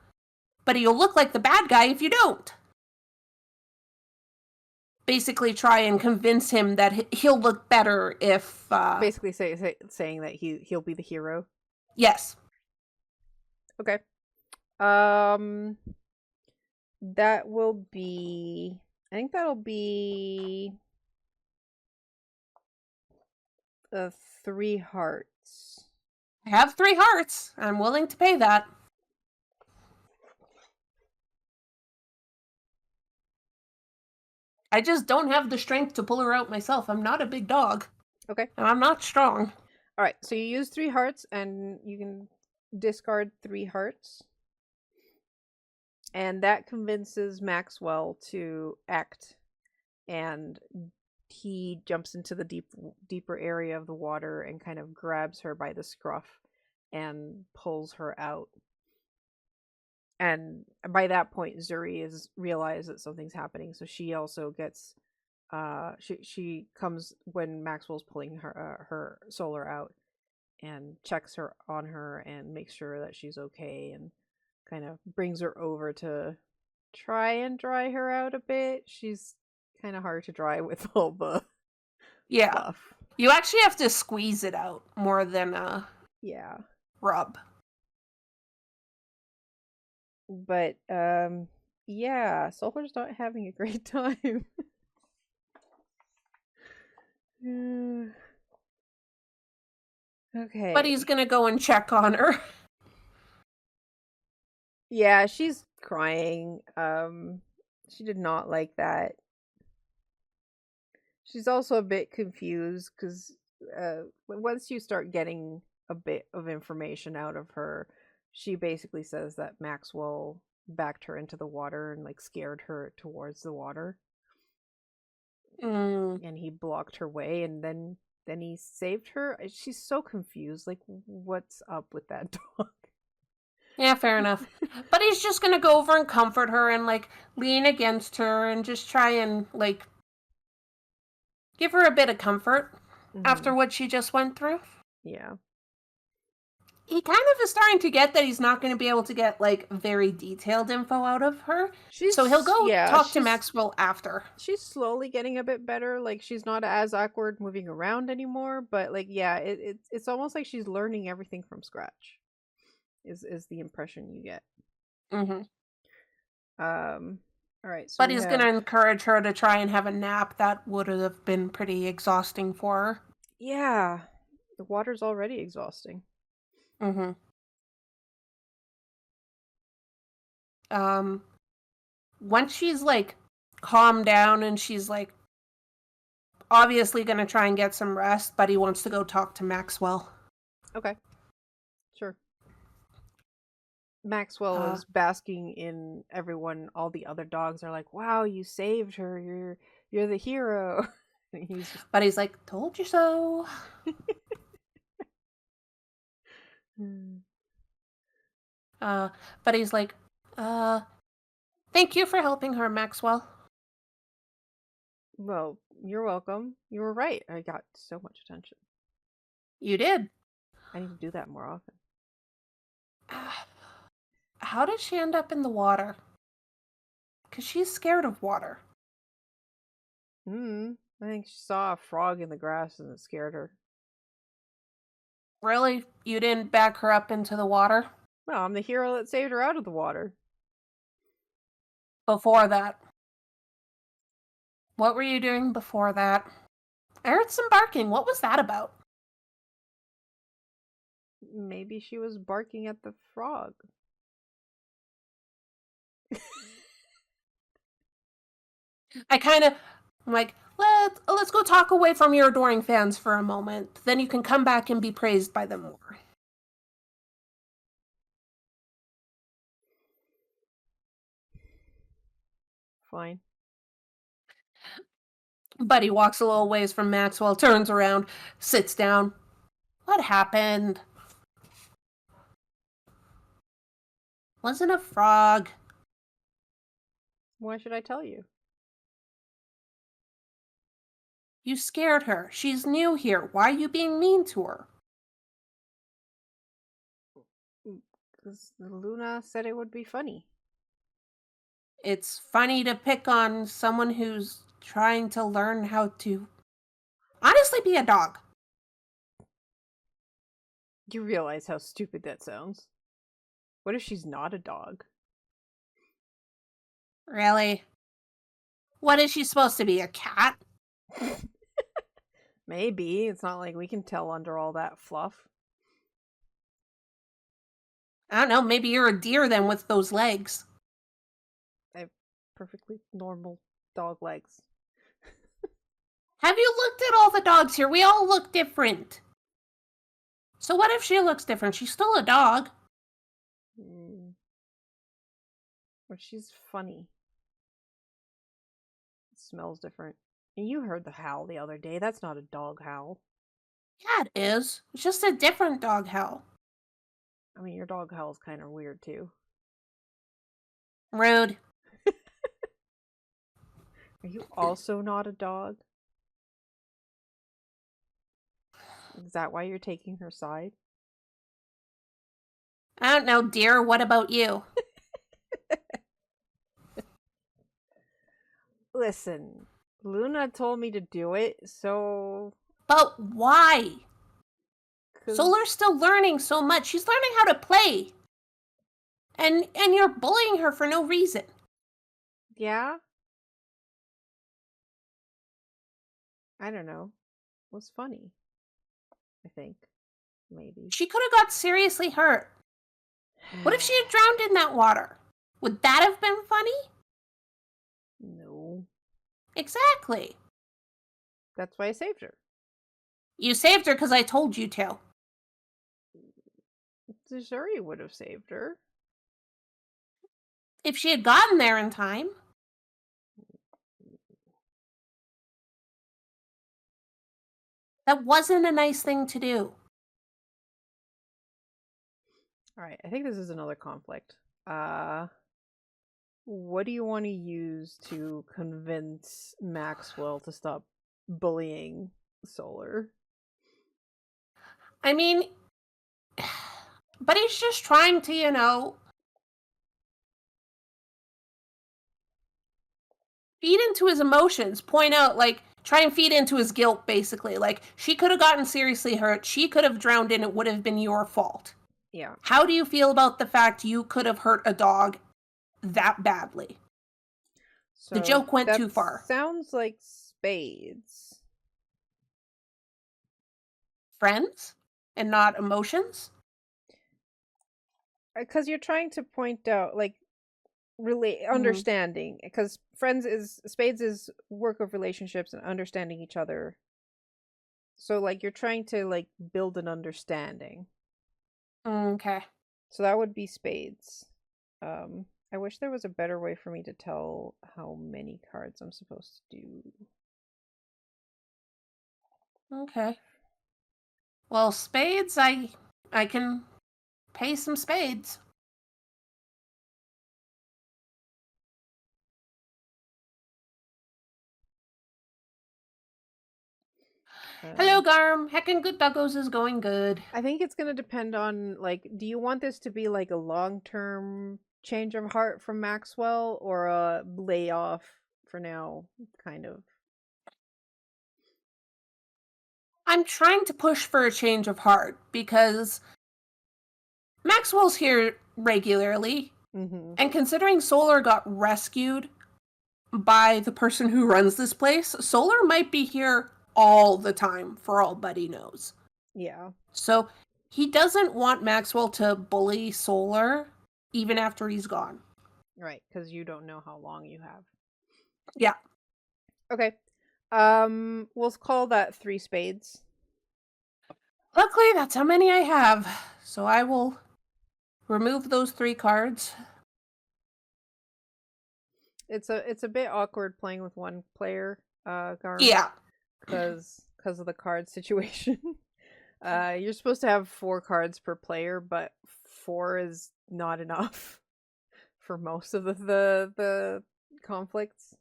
but you'll look like the bad guy if you don't. Basically try and convince him that he'll look better if basically saying that he'll be the hero. Yes. Okay. That will be, I think that'll be 3 hearts. I have 3 hearts. I'm willing to pay that. I just don't have the strength to pull her out myself. I'm not a big dog. Okay. And I'm not strong. All right, so you use 3 hearts, and you can discard 3 hearts, and that convinces Maxwell to act, and he jumps into the deeper area of the water and kind of grabs her by the scruff and pulls her out. And by that point, Zuri is realized that something's happening, so she also gets she comes when Maxwell's pulling her Solar out, and checks her on her and makes sure that she's okay, and kind of brings her over to try and dry her out a bit. She's kind of hard to dry with all the Yeah. fluff. You actually have to squeeze it out more than Yeah. rub. But yeah, Solar's not having a great time. Okay. But he's gonna go and check on her. Yeah, she's crying. She did not like that. She's also a bit confused because once you start getting a bit of information out of her, she basically says that Maxwell backed her into the water and like scared her towards the water, and he blocked her way, and then he saved her. She's so confused. Like, what's up with that dog? Yeah, fair enough. But he's just gonna go over and comfort her and like lean against her and just try and like give her a bit of comfort after what she just went through. Yeah. He kind of is starting to get that he's not going to be able to get like very detailed info out of her. So he'll go talk to Maxwell after. She's slowly getting a bit better. Like, she's not as awkward moving around anymore, but like, yeah, it's almost like she's learning everything from scratch. Is the impression you get. All right, so but he's going to encourage her to try and have a nap. That would have been pretty exhausting for her. Yeah, the water's already exhausting. Once she's like calmed down and she's like obviously gonna try and get some rest, but he wants to go talk to Maxwell. Okay, sure. Maxwell is basking in everyone. All the other dogs are like, "Wow, you saved her! You're the hero." But he's like, "Told you so." But he's like, "Thank you for helping her, Maxwell." Well, you're welcome. You were right. I got so much attention. You did. I need to do that more often. How did she end up in the water? Because she's scared of water. I think she saw a frog in the grass and it scared her. Really? You didn't back her up into the water? No, I'm the hero that saved her out of the water. Before that. What were you doing before that? I heard some barking. What was that about? Maybe she was barking at the frog. I kind of like, let's go talk away from your adoring fans for a moment. Then you can come back and be praised by them more. Fine. Buddy walks a little ways from Maxwell, turns around, sits down. What happened? Wasn't a frog. Why should I tell you? You scared her. She's new here. Why are you being mean to her? Because Luna said it would be funny. It's funny to pick on someone who's trying to learn how to honestly be a dog. You realize how stupid that sounds? What if she's not a dog? Really? What is she supposed to be, a cat? Maybe. It's not like we can tell under all that fluff. I don't know, maybe you're a deer then with those legs. I have perfectly normal dog legs. Have you looked at all the dogs here? We all look different. So what if she looks different? She's still a dog. Mm. But she's funny. It smells different. And you heard the howl the other day. That's not a dog howl. Yeah, it is. It's just a different dog howl. I mean, your dog howl's kind of weird too. Rude. Are you also not a dog? Is that why you're taking her side? I don't know, dear. What about you? Listen, Luna told me to do it, so. But why? 'Cause... Solar's still learning so much. She's learning how to play. And you're bullying her for no reason. Yeah? I don't know. It was funny. I think. Maybe. She could have got seriously hurt. What if she had drowned in that water? Would that have been funny? No. Exactly. That's why I saved her. You saved her because I told you to. Zuri would have saved her. If she had gotten there in time. That wasn't a nice thing to do. Alright, I think this is another conflict. What do you want to use to convince Maxwell to stop bullying Solar? I mean, but he's just trying to, feed into his emotions, point out, like, try and feed into his guilt, basically. Like, she could have gotten seriously hurt, she could have drowned in, it would have been your fault. Yeah. How do you feel about the fact you could have hurt a dog that badly? So the joke went too far. Sounds like spades. Friends? And not emotions? Because you're trying to point out, like, really understanding. Because spades is work of relationships and understanding each other. So, like, you're trying to, like, build an understanding. Okay. So that would be spades. I wish there was a better way for me to tell how many cards I'm supposed to do. Okay. Well, spades, I can pay some spades. Hello, Garm. Heckin' good Doggos is going good. I think it's going to depend on, like, do you want this to be like a long-term change of heart from Maxwell or a layoff for now, kind of? I'm trying to push for a change of heart because Maxwell's here regularly, and considering Solar got rescued by the person who runs this place, Solar might be here all the time, for all Buddy knows. Yeah. So he doesn't want Maxwell to bully Solar even after he's gone. Right, because you don't know how long you have. Yeah. Okay. We'll call that 3 spades. Luckily, that's how many I have. So I will remove those 3 cards. It's a bit awkward playing with one player, Garm. Yeah. Because of the card situation. You're supposed to have 4 cards per player, but 4 is not enough for most of the conflicts.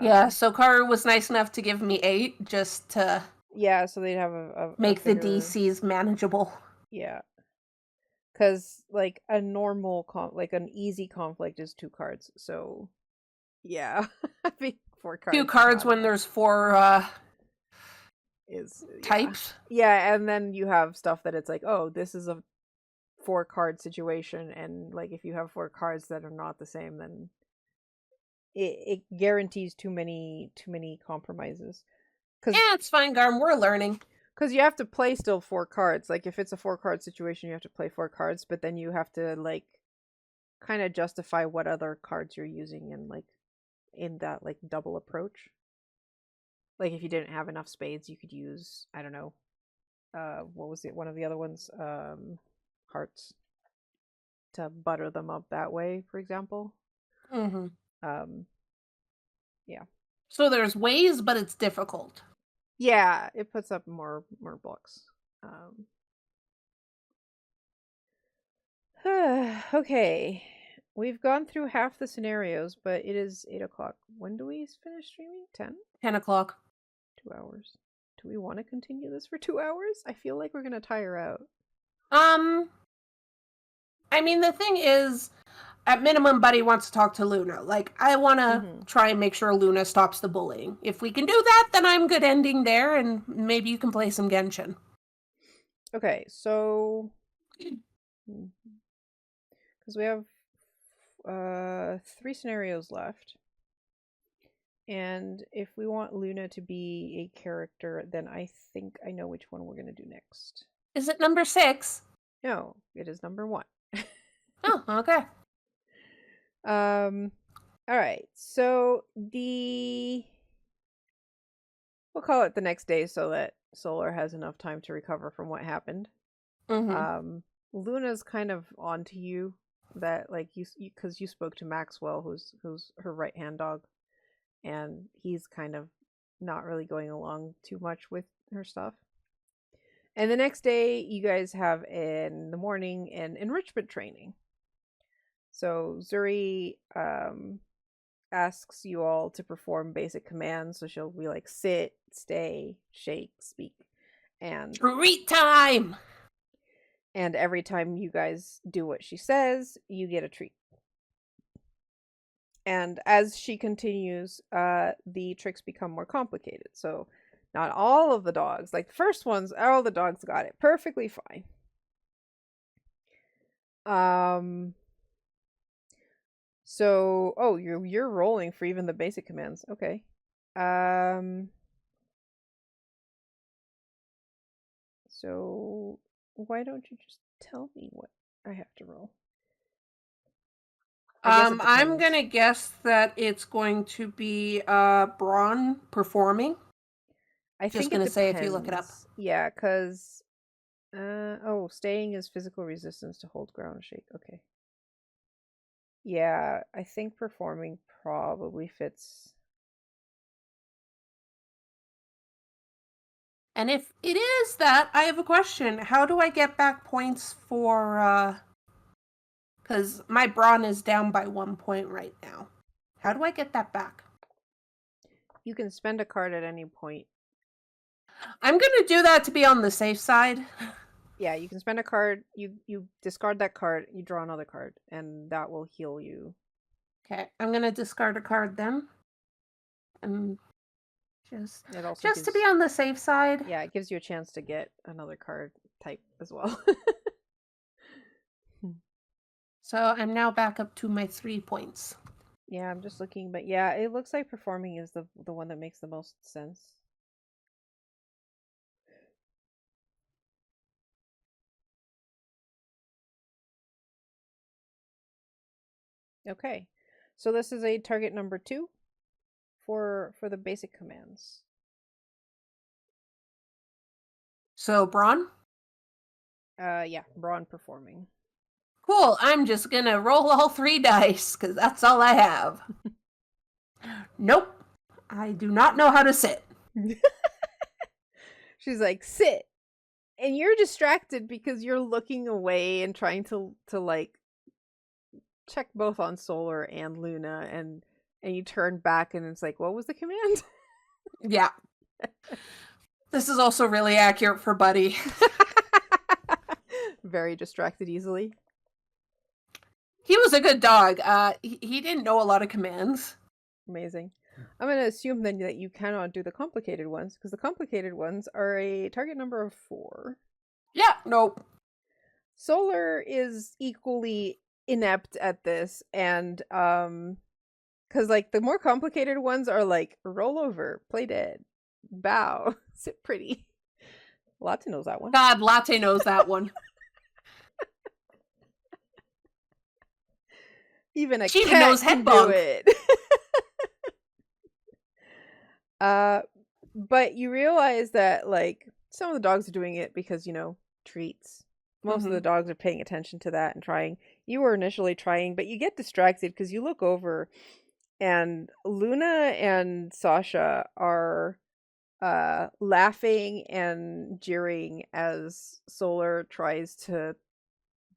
Yeah, so Karu was nice enough to give me 8 just to so they'd have make bigger... the DCs manageable. Yeah. Because, like, a normal like an easy conflict is 2 cards, so yeah. I think 4 cards. 2 cards when there's 4 types. Yeah, and then you have stuff that it's like, oh, this is a 4 card situation, and like if you have 4 cards that are not the same, then it guarantees too many compromises. Yeah, it's fine, Garm. We're learning. Because you have to play still 4 cards. Like, if it's a 4 card situation, you have to play 4 cards, but then you have to, like, kind of justify what other cards you're using in that, like, double approach. Like, if you didn't have enough spades, you could use, I don't know, what was it? One of the other ones, hearts, to butter them up that way, for example. Mm-hmm. Yeah. So there's ways, but it's difficult. Yeah, it puts up more blocks. Okay. We've gone through half the scenarios, but it is 8 o'clock. When do we finish streaming? 10? 10 o'clock. 2 hours. Do we want to continue this for 2 hours? I feel like we're going to tire out. I mean, the thing is, at minimum, Buddy wants to talk to Luna. Like, I want to try and make sure Luna stops the bullying. If we can do that, then I'm good ending there, and maybe you can play some Genshin. Okay, so... Because we have 3 scenarios left. And if we want Luna to be a character, then I think I know which one we're going to do next. Is it number 6? No, it is number 1. Oh, okay. All right. So we'll call it the next day so that Solar has enough time to recover from what happened. Mm-hmm. Luna's kind of onto you, that like you because you spoke to Maxwell, who's her right-hand dog, and he's kind of not really going along too much with her stuff. And the next day, you guys have in the morning an enrichment training. So Zuri asks you all to perform basic commands. So she'll be like sit, stay, shake, speak, and treat time. And every time you guys do what she says, you get a treat. And as she continues, the tricks become more complicated. So not all of the dogs, like the first ones, all the dogs got it perfectly fine. So, oh, you're rolling for even the basic commands. Okay. So why don't you just tell me what I have to roll? I'm gonna guess that it's going to be Braun performing. I just gonna say if you look it up. Yeah, because staying is physical resistance to hold ground shake. Okay. Yeah, I think performing probably fits. And if it is that, I have a question. How do I get back points for because my brawn is down by 1 point right now. How do I get that back? You can spend a card at any point. I'm gonna do that to be on the safe side. Yeah, you can spend a card, you discard that card, you draw another card, and that will heal you. Okay, I'm gonna discard a card then. And just to be on the safe side. Yeah, it gives you a chance to get another card type as well. So I'm now back up to my 3 points. Yeah, I'm just looking, but yeah, it looks like performing is the one that makes the most sense. Okay, so this is a target number 2 for the basic commands. So Braun? Yeah, Braun performing. Cool, I'm just gonna roll all 3 dice, because that's all I have. Nope, I do not know how to sit. She's like, sit! And you're distracted because you're looking away and trying to like check both on Solar and Luna, and you turn back and it's like, what was the command? Yeah. This is also really accurate for Buddy. Very distracted easily. He was a good dog. He didn't know a lot of commands. Amazing. I'm going to assume then that you cannot do the complicated ones, because the complicated ones are a target number of 4. Yeah, nope. Solar is equally inept at this, and because like the more complicated ones are like roll over, play dead, bow, sit pretty. Latte knows that one. God, Latte knows that one. Even a she cat knows can head bump. Do it. But you realize that like some of the dogs are doing it because, treats. Most of the dogs are paying attention to that and trying. You were initially trying, but you get distracted because you look over and Luna and Sasha are laughing and jeering as Solar tries to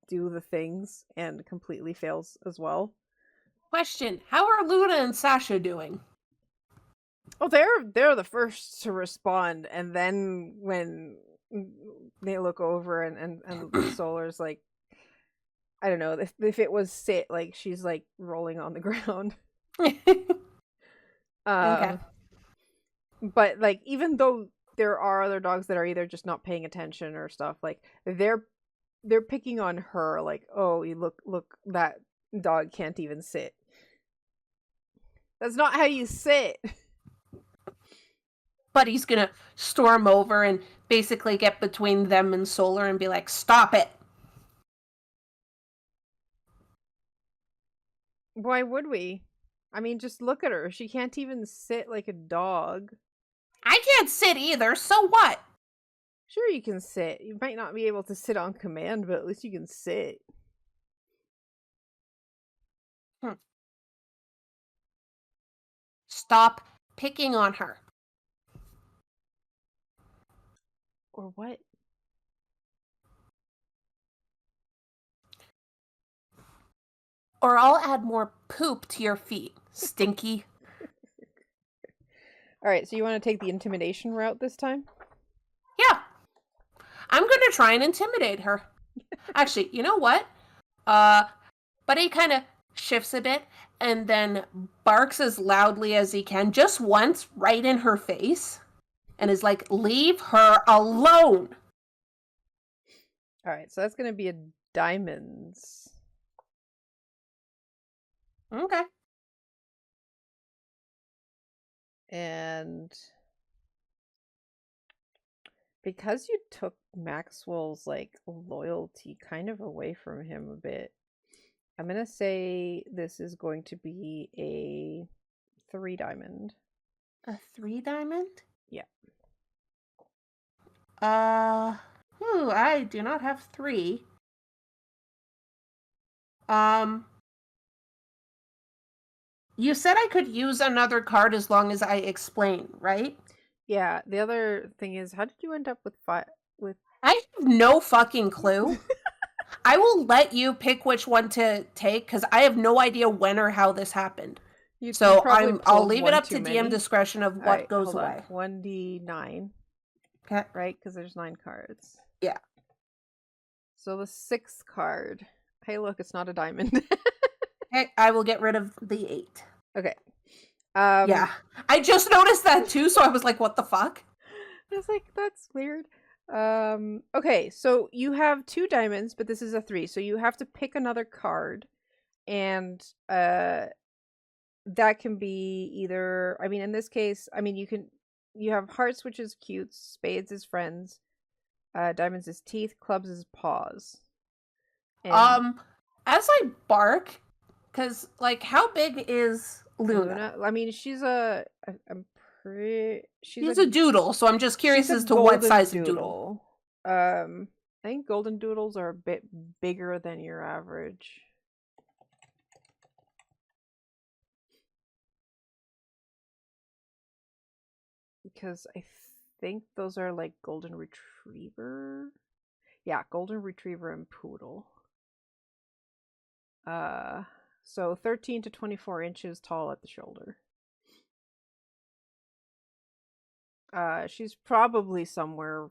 do the things and completely fails as well. Question: how are Luna and Sasha doing? Oh, they're the first to respond, and then when they look over and Solar's like, I don't know, if it was sit, like she's like rolling on the ground. Okay. But like even though there are other dogs that are either just not paying attention or stuff, like they're picking on her, like, oh, you look, that dog can't even sit. That's not how you sit. But he's gonna storm over and basically get between them and Solar and be like, stop it. Why would we? I mean, just look at her. She can't even sit like a dog. I can't sit either, so what? Sure, you can sit. You might not be able to sit on command, but at least you can sit. Stop picking on her. Or what? Or I'll add more poop to your feet, stinky. Alright, so you want to take the intimidation route this time? Yeah. I'm going to try and intimidate her. Actually, you know what? Buddy kind of shifts a bit and then barks as loudly as he can, just once, right in her face, and is like, leave her alone. Alright, so that's going to be a diamonds. Okay. And because you took Maxwell's like loyalty kind of away from him a bit, I'm gonna say this is going to be a 3 diamond. A 3 diamond? Yeah. I do not have 3. You said I could use another card as long as I explain, right? Yeah, the other thing is, how did you end up with 5 with I have no fucking clue. I will let you pick which one to take because I have no idea when or how this happened. So I'll leave it up to DM discretion of what goes away. 1d9. Okay. Right? Because there's 9 cards. Yeah. So the 6th card. Hey, look, it's not a diamond. Okay, I will get rid of the 8. Okay. Yeah. I just noticed that too, so I was like, what the fuck? I was like, that's weird. Okay, so you have 2 diamonds, but this is a 3, so you have to pick another card, and that can be either, I mean, in this case, I mean, you have hearts, which is cute, spades is friends, diamonds is teeth, clubs is paws. And as I bark, because like, how big is Luna? I mean, she's a doodle, so I'm just curious as to what size of doodle. I think golden doodles are a bit bigger than your average. Because I think those are like golden retriever. Yeah, golden retriever and poodle. So 13 to 24 inches tall at the shoulder. She's probably somewhere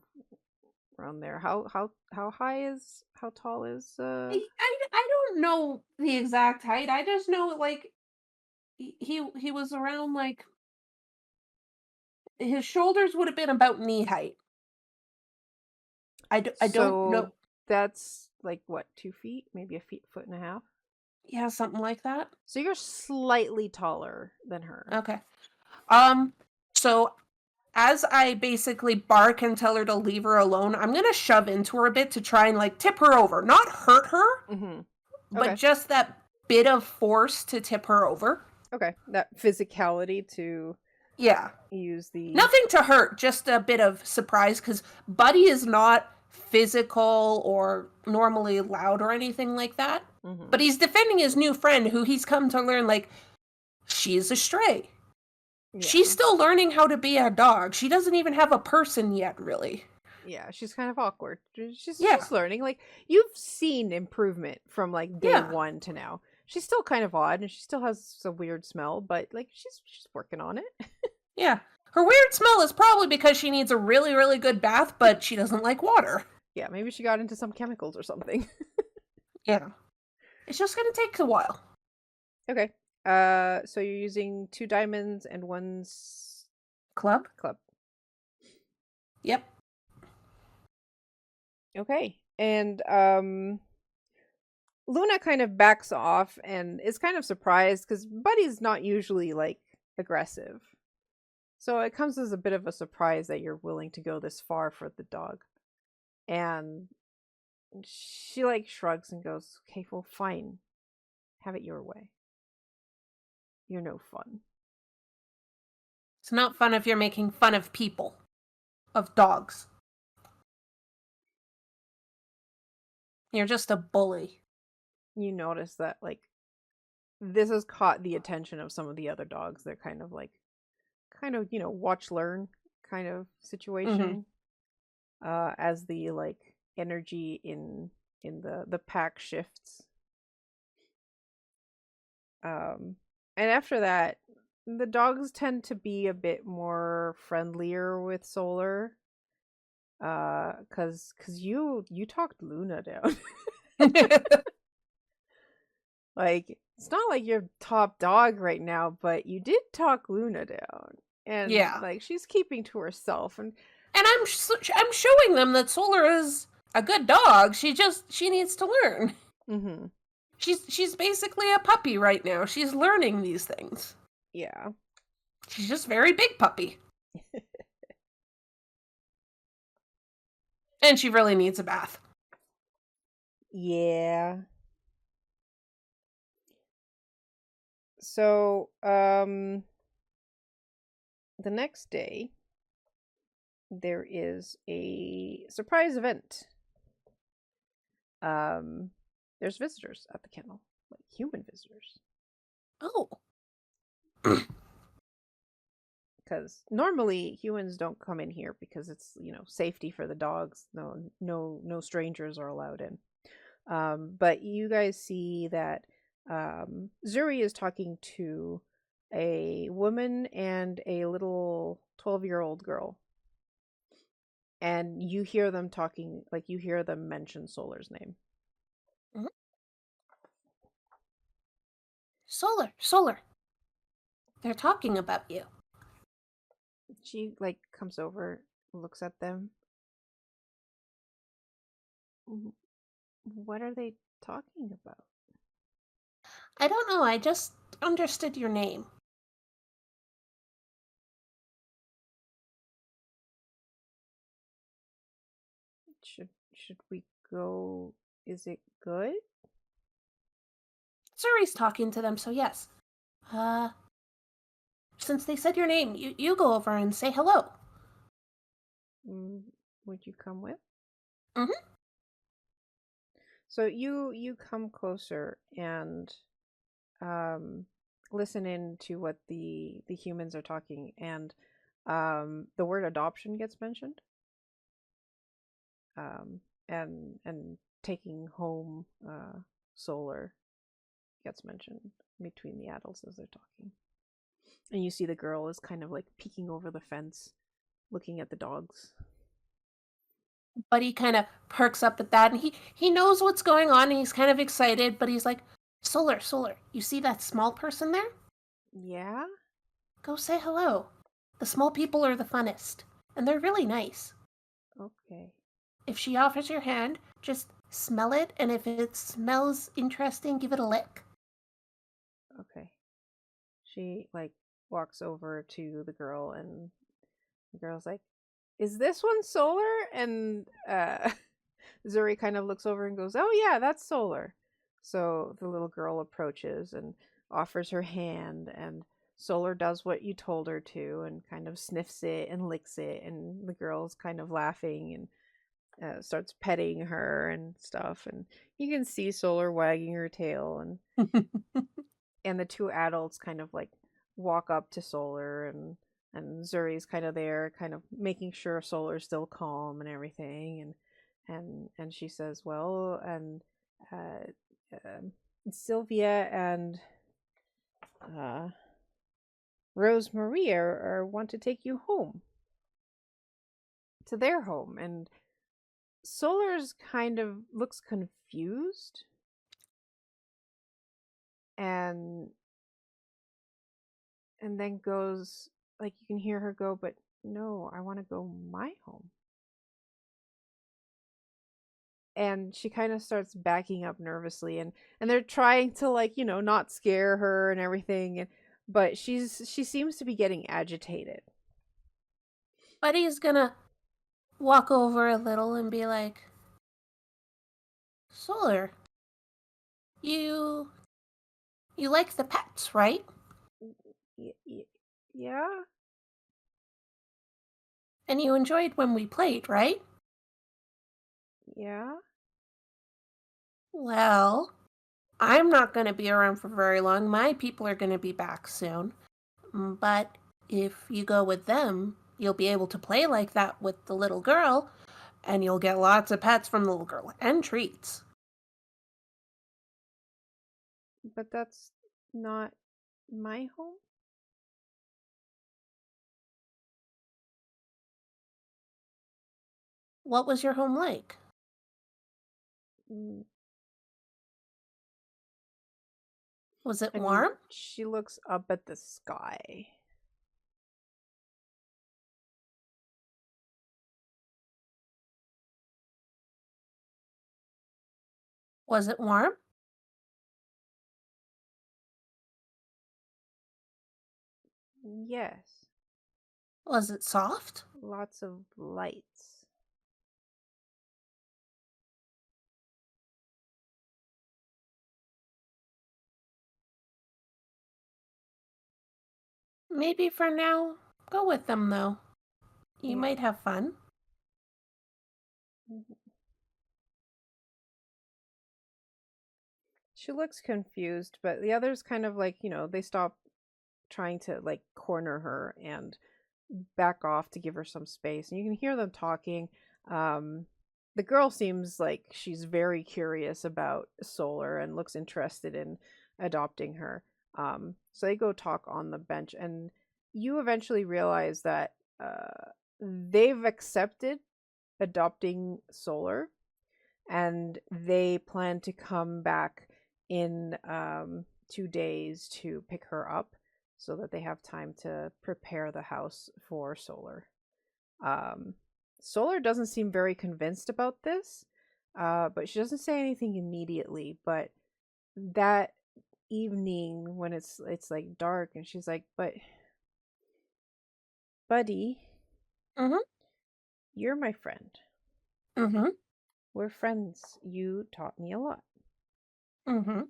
around there. How tall is I don't know the exact height. I just know like he was around like his shoulders would have been about knee height. I don't know. That's like what, 2 feet, maybe a foot and a half. Yeah, something like that. So you're slightly taller than her. Okay. So as I basically bark and tell her to leave her alone, I'm gonna shove into her a bit to try and like tip her over, not hurt her, but just that bit of force to tip her over. Okay, that physicality to Yeah. use the Nothing to hurt, just a bit of surprise because Buddy is not physical or normally loud or anything like that. Mhm. But he's defending his new friend who he's come to learn, like, she's a stray. Yeah. She's still learning how to be a dog. She doesn't even have a person yet, really. Yeah, she's kind of awkward. Yeah. She's learning. Like, you've seen improvement from like day Yeah. 1 to now. She's still kind of odd and she still has a weird smell, but like she's working on it. Yeah. Her weird smell is probably because she needs a really, really good bath, but she doesn't like water. Yeah, maybe she got into some chemicals or something. Yeah. It's just gonna take a while. Okay. So you're using 2 diamonds and 1 Club? club. Yep. Okay. And Luna kind of backs off and is kind of surprised because Buddy's not usually like aggressive. So it comes as a bit of a surprise that you're willing to go this far for the dog. And she like shrugs and goes, "Okay, well, fine. Have it your way. You're no fun." It's not fun if you're making fun of people, of dogs. You're just a bully. You notice that like this has caught the attention of some of the other dogs. They're kind of, watch learn kind of situation. As the like energy in the pack shifts. And after that, the dogs tend to be a bit more friendlier with Solar. Cause you talked Luna down. Like, it's not like you're top dog right now, but you did talk Luna down. And Yeah. like she's keeping to herself, and I'm showing them that Solar is a good dog. She needs to learn. mm-hmm. She's basically a puppy right now. She's learning these things. Yeah. She's just very big puppy. And she really needs a bath. Yeah. So, the next day, there is a surprise event. There's visitors at the kennel, like human visitors. Oh. Because normally humans don't come in here because it's safety for the dogs. No strangers are allowed in. But you guys see that Zuri is talking to a woman and a little 12-year-old girl. And you hear them talking, like you hear them mention Solar's name. Mm-hmm. Solar. They're talking about you. She like comes over, looks at them. What are they talking about? I don't know. I just understood your name. Should we go? Is it good? Zuri's talking to them, so yes. Since they said your name, you go over and say hello. Would you come with? Mm-hmm. So you come closer and listen in to what the humans are talking, and the word adoption gets mentioned. And taking home Solar gets mentioned between the adults as they're talking. And you see the girl is kind of like peeking over the fence, looking at the dogs. Buddy kind of perks up at that, and he knows what's going on, and he's kind of excited, but he's like, Solar, you see that small person there? Yeah? Go say hello. The small people are the funnest, and they're really nice. Okay. If she offers your hand, just smell it, and if it smells interesting, give it a lick. Okay. She like walks over to the girl, and the girl's like, "Is this one Solar?" And Zuri kind of looks over and goes, "Oh yeah, that's Solar." So the little girl approaches and offers her hand, and Solar does what you told her to and kind of sniffs it and licks it, and the girl's kind of laughing and starts petting her and stuff. And you can see Solar wagging her tail, and the two adults kind of like walk up to Solar, and Zuri's kind of there, kind of making sure Solar's still calm and everything. And she says, "Well, and uh, uh, Sylvia and uh, Rose Marie are want to take you home to their home." And Solar's kind of looks confused, and then goes, like, you can hear her go, "But no, I want to go my home." And she kind of starts backing up nervously, and they're trying to, like, not scare her and everything, but she seems to be getting agitated. Buddy's gonna walk over a little and be like, Solar, you like the pets, right? Yeah. And you enjoyed when we played, right? Yeah. Well, I'm not going to be around for very long. My people are going to be back soon. But if you go with them, you'll be able to play like that with the little girl, and you'll get lots of pets from the little girl and treats. But that's not my home. What was your home like? Mm. Was it And warm? she looks up at the sky. Was it warm? Yes. Was it soft? Lots of lights. Maybe for now, go with them though. You Yeah. might have fun. Mhm. She looks confused, but the others kind of, like, they stop trying to, like, corner her and back off to give her some space. And you can hear them talking. Um, the girl seems like she's very curious about Solar and looks interested in adopting her. So they go talk on the bench, and you eventually realize that they've accepted adopting Solar, and they plan to come back in 2 days to pick her up so that they have time to prepare the house for Solar. Um, Solar doesn't seem very convinced about this, but she doesn't say anything immediately. But that evening, when it's like dark, and she's like, "But buddy, Mm-hmm. you're my friend. Mm-hmm. We're friends. You taught me a lot. Mm-hmm.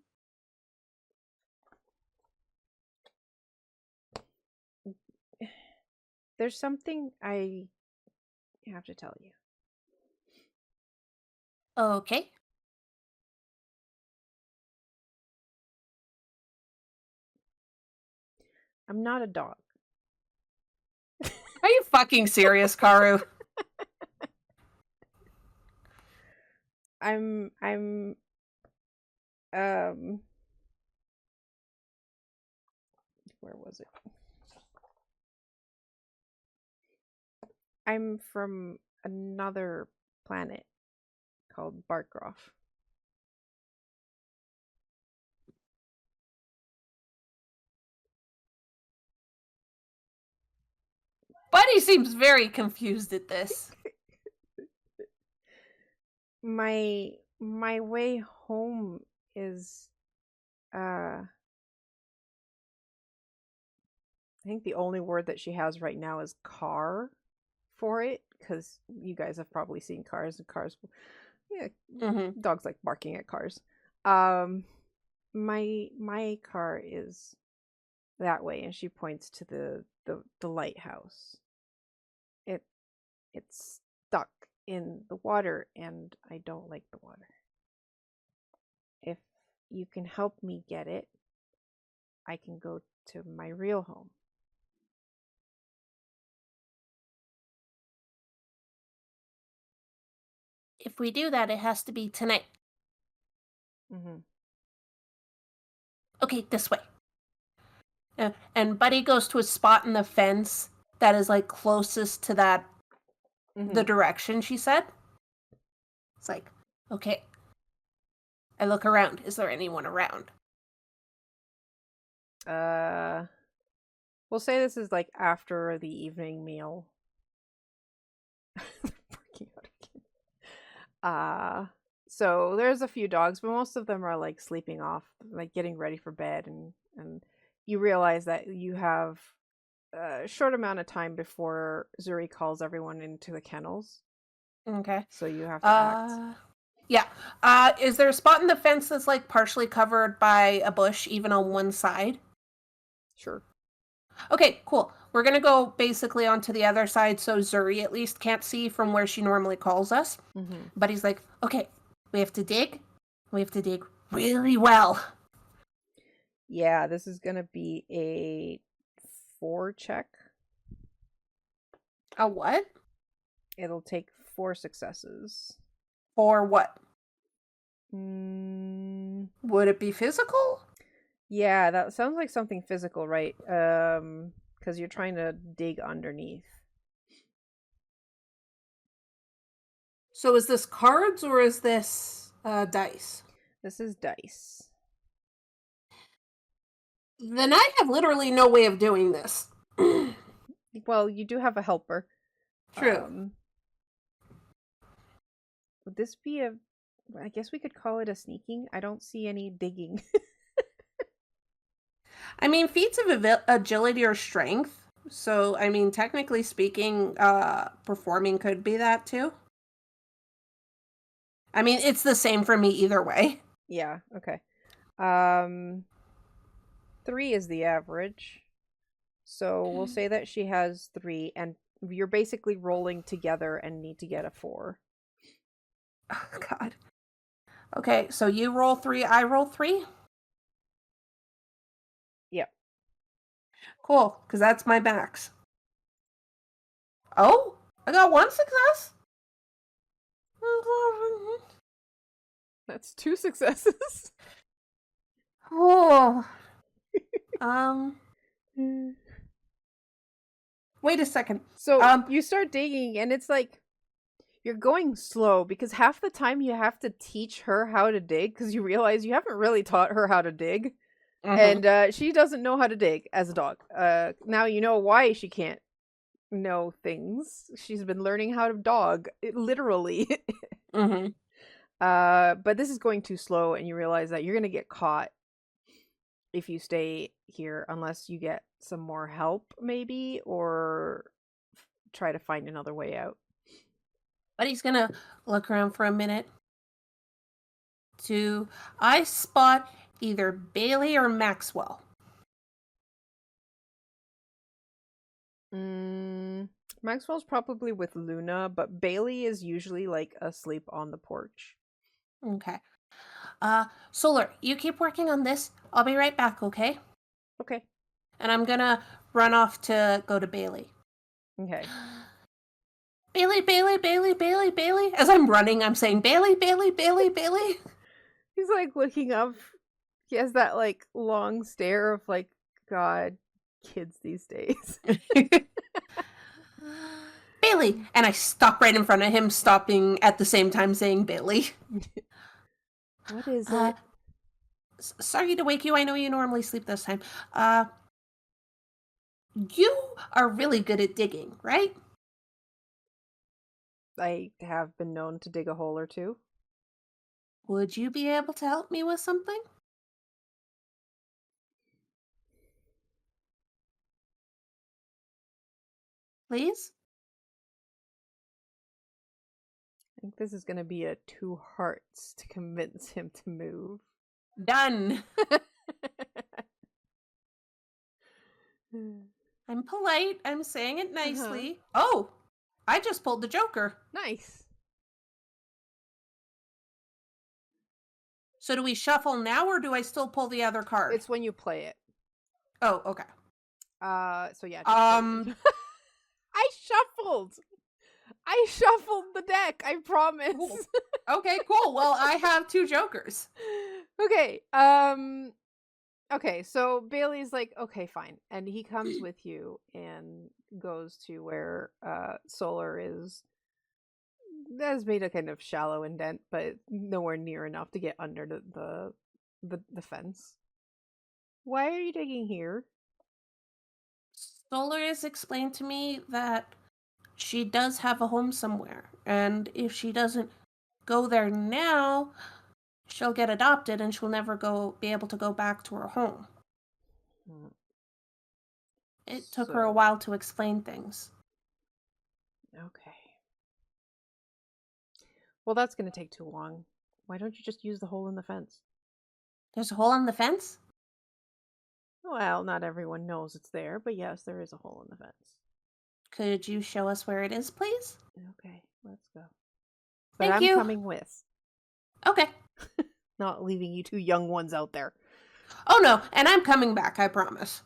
There's something I have to tell you. Okay. I'm not a dog." Are you fucking serious, Karu? I'm um where was it? I'm from another planet called Barkroff. Buddy seems very confused at this. My way home is I think the only word that she has right now is car for it, because you guys have probably seen cars, and cars, yeah, Mm-hmm. dogs like barking at cars. Um my car is that way, and she points to the lighthouse. It it's stuck in the water, and I don't like the water. If you can help me get it, I can go to my real home. If we do that, it has to be tonight. Mm-hmm. Okay, this way. And Buddy goes to a spot in the fence that is like closest to that the direction she said. It's like, okay. I look around. Is there anyone around? We'll say this is like after the evening meal. So there's a few dogs, but most of them are like sleeping off, like getting ready for bed, and you realize that you have a short amount of time before Zuri calls everyone into the kennels. Okay. So you have to act. Yeah. Is there a spot in the fence that's like partially covered by a bush, even on one side? Sure. Okay, cool. We're gonna go basically onto the other side so Zuri at least can't see from where she normally calls us. Mm-hmm. But he's like, okay, we have to dig. We have to dig really well. Yeah, this is gonna be a 4 check. A what? It'll take 4 successes. For what? Mm, Would it be physical? yeah, that sounds like something physical, right? Because you're trying to dig underneath. So is this cards or is this dice? This is dice. Then I have literally no way of doing this. Well, you do have a helper. True. Would this be a... I guess we could call it a sneaking. I don't see any digging. I mean, feats of agility or strength. So, I mean, technically speaking, performing could be that too. I mean, it's the same for me either way. Yeah, okay. 3 is the average. So we'll say that she has 3, and you're basically rolling together and need to get a 4. Oh, God. Okay, so you roll 3, I roll 3? Yep. Cool, because that's my max. Oh, I got 1 success? That's 2 successes. Oh. Wait a second. So you start digging, and it's like you're going slow because half the time you have to teach her how to dig because you realize you haven't really taught her how to dig, and she doesn't know how to dig as a dog. Now you know why she can't know things. She's been learning how to dog, literally. But this is going too slow, and you realize that you're gonna get caught if you stay here unless you get some more help, maybe, or try to find another way out. But he's gonna look around for a minute. I spot either Bailey or Maxwell? Maxwell's probably with Luna, but Bailey is usually like asleep on the porch. Okay. Solar, you keep working on this. I'll be right back, okay? Okay. And I'm gonna run off to go to Bailey. Okay. Bailey, Bailey, Bailey, Bailey, Bailey. As I'm running, I'm saying Bailey, Bailey, Bailey, Bailey. He's like looking up. He has that like long stare of like, God, kids these days. Bailey! And I stop right in front of him, stopping at the same time saying Bailey. What is it? Sorry to wake you. I know you normally sleep this time. You are really good at digging, right? I have been known to dig a hole or two. Would you be able to help me with something? Please? I think this is going to be a 2 hearts to convince him to move. Done. I'm polite. I'm saying it Uh-huh. nicely. Oh, I just pulled the Joker. Nice. So do we shuffle now or do I still pull the other card? It's when you play it. Oh, okay. So yeah, just play Um, it. I shuffled. I shuffled the deck. I promise. cool. Okay, cool. Well, I have 2 Jokers. Okay. Okay, so Bailey's like, okay, fine. And he comes with you and goes to where Solar is has made a kind of shallow indent, but nowhere near enough to get under the fence. Why are you digging here? Solar has explained to me that she does have a home somewhere, and if she doesn't go there now, she'll get adopted and she'll never be able to go back to her home. Hmm. It took her a So, while to explain things. okay. Well, that's going to take too long. Why don't you just use the hole in the fence? There's a hole in the fence? Well, not everyone knows it's there, but yes, there is a hole in the fence. Could you show us where it is, please? Okay, let's go. But Thank I'm you. coming with, Okay. not leaving you two young ones out there. Oh no, and I'm coming back, I promise.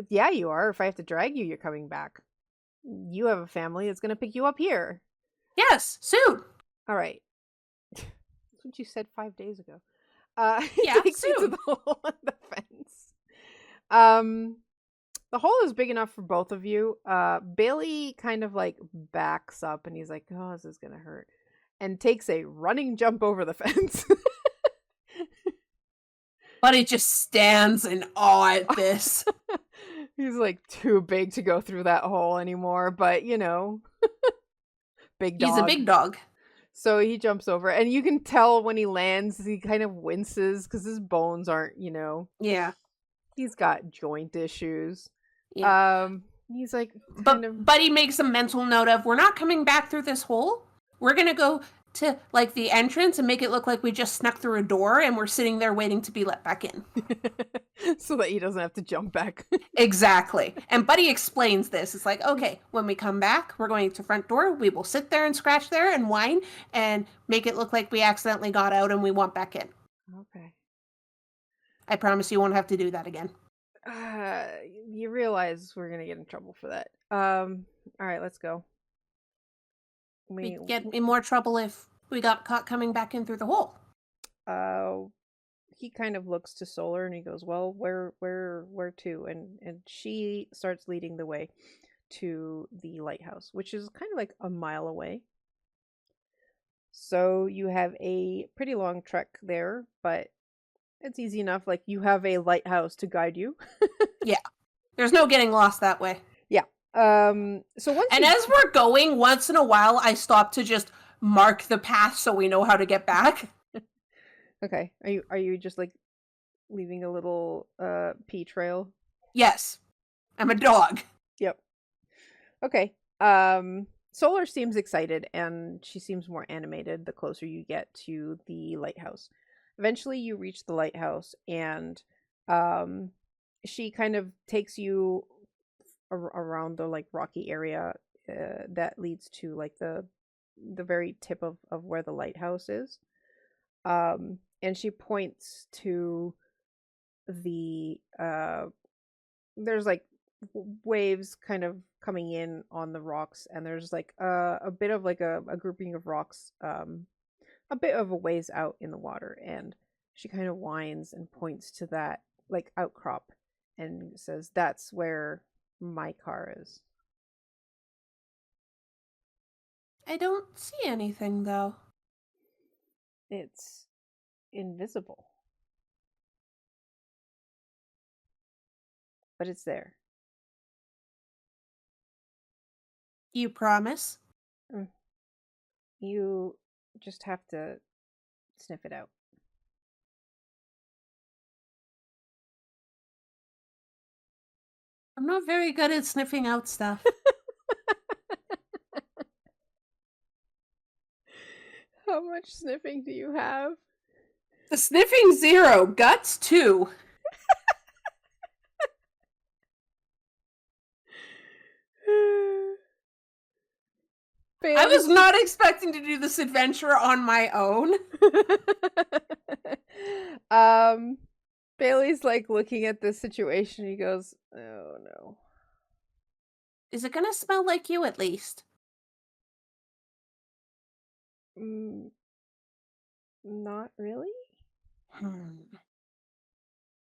Yeah, you are. If I have to drag you, you're coming back. You have a family that's going to pick you up here. Yes, soon. All right. That's what you said 5 days ago. Yeah, It takes you to soon. the hole in the fence. Um, the hole is big enough for both of you. Bailey kind of like backs up and he's like, "Oh, this is gonna hurt," and takes a running jump over the fence. But it just stands in awe at this. He's like too big to go through that hole anymore, but big He's a dog. big dog. So he jumps over, and you can tell when he lands, he kind of winces because his bones aren't, Yeah, he's got joint issues. yeah. He's like kind of, But Buddy makes a mental note of, we're not coming back through this hole. We're gonna go to like the entrance and make it look like we just snuck through a door and we're sitting there waiting to be let back in. so that he doesn't have to jump back. Exactly. And Buddy explains this. It's like, okay, when we come back, we're going to front door. We will sit there and scratch there and whine and make it look like we accidentally got out and we want back in. Okay. I promise you won't have to do that again. Uh, you realize we're gonna get in trouble for that. All right, let's go. We'd get in more trouble if we got caught coming back in through the hole. Uh, he kind of looks to Solar and he goes, "Well, where to?" And she starts leading the way to the lighthouse, which is kind of like a mile away. So you have a pretty long trek there, but it's easy enough. Like you have a lighthouse to guide you. Yeah. There's no getting lost that way. Yeah. So once And as we're going, once in a while, I stop to just mark the path so we know how to get back. Okay. Are you just like leaving a little pee trail? Yes. I'm a dog. Yep. Okay. Solar seems excited and she seems more animated the closer you get to the lighthouse. Eventually you reach the lighthouse and um she kind of takes you around the like rocky area that leads to like the very tip of where the lighthouse is. And she points to the there's like waves kind of coming in on the rocks, and there's like a bit of like a grouping of rocks a bit of a ways out in the water, and she kind of whines and points to that like outcrop and says, "That's where my car is." I don't see anything, though. It's invisible, but it's there. You promise? Mm. You just have to sniff it out. I'm not very good at sniffing out stuff. How much sniffing do you have? The sniffing 0, guts 2. I was not expecting to do this adventure on my own. Bailey's like looking at this situation. He goes, "Oh no." Is it gonna smell like you at least? Not really, Hmm.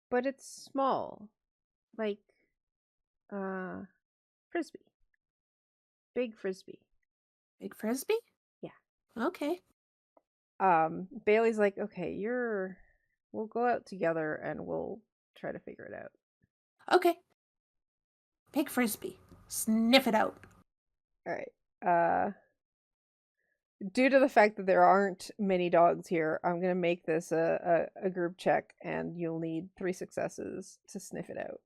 but it's small, like frisbee, big frisbee. Big frisbee? Yeah. Okay. Bailey's like, okay, we'll go out together and we'll try to figure it out. Okay. Big frisbee. Sniff it out. All right. Due to the fact that there aren't many dogs here, I'm gonna make this a group check, and you'll need 3 successes to sniff it out.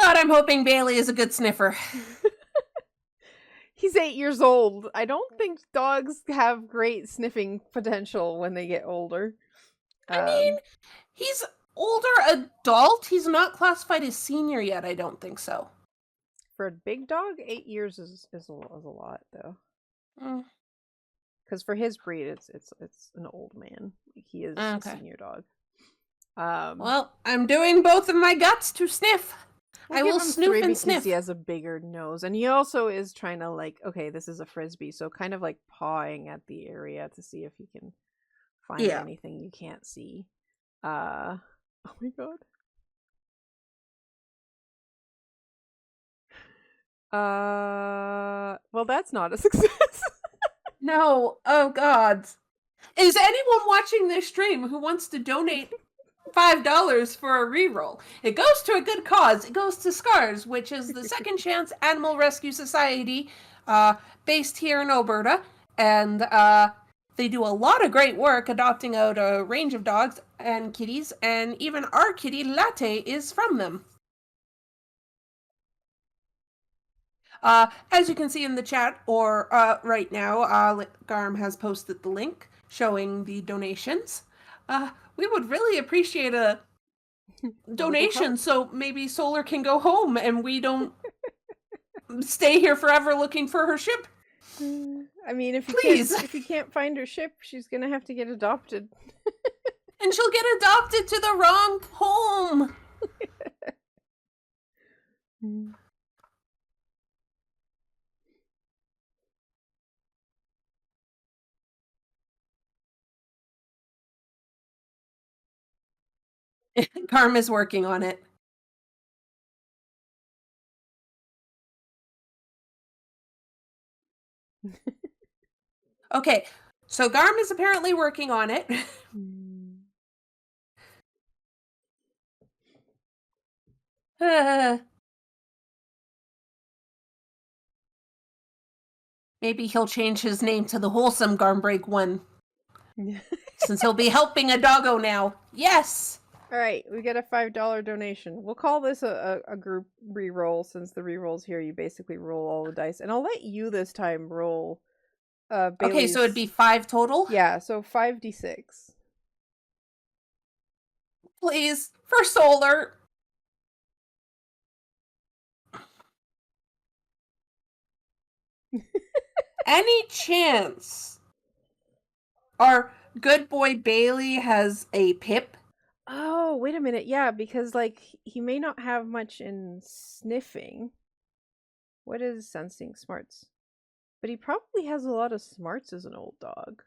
God, I'm hoping Bailey is a good sniffer. He's 8 years old. I don't think dogs have great sniffing potential when they get older. I mean, he's older adult. He's not classified as senior yet. I don't think so. For a big dog, 8 years is a lot though. Because for his breed, it's an old man. Like, he is a senior dog. Well, I'm doing both of my guts to sniff. I will sniff and sniff. He has a bigger nose, and he also is trying to, like, okay, this is a frisbee, so kind of like pawing at the area to see if he can find anything you can't see. Oh my god. Well, that's not a success. No. Oh god. Is anyone watching this stream who wants to donate $5 for a reroll? It goes to a good cause. It goes to SCARS, which is the Second Chance Animal Rescue Society, based here in Alberta, and they do a lot of great work adopting out a range of dogs and kitties, and even our kitty Latte is from them. As you can see in the chat, or right now, Garm has posted the link showing the donations. We would really appreciate a donation so maybe Solar can go home and we don't stay here forever looking for her ship. I mean, if you can't find her ship, she's gonna have to get adopted. And she'll get adopted to the wrong home. Karma's working on it. Okay, so Garm is apparently working on it. Maybe he'll change his name to the Wholesome Garmbreak one. Since he'll be helping a doggo now. Yes! Alright, we get a $5 donation. We'll call this a group reroll, since the rerolls here, you basically roll all the dice. And I'll let you this time roll Bailey's... Okay, so it'd be 5 total? Yeah, so 5d6. Please, for Solar. Any chance our good boy Bailey has a pip? Oh, wait a minute. Yeah, because, like, he may not have much in sniffing. What is sensing? Smarts. But he probably has a lot of smarts as an old dog.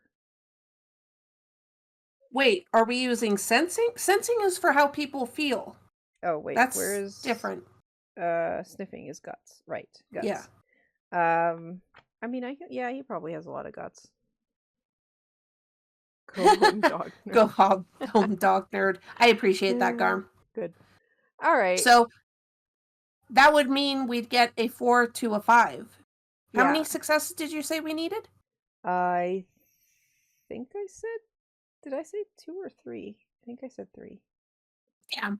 Wait, are we using sensing? Sensing is for how people feel. Oh, wait. That's where's different. Sniffing is guts. Right. Guts. Yeah. I mean, he probably has a lot of guts. Go home, dog nerd. Go home, dog nerd. I appreciate that, Garm. Good. All right. So that would mean we'd get a 4 to a 5. How many successes did you say we needed? I think I said... Did I say 2 or 3? I think I said 3. Yeah.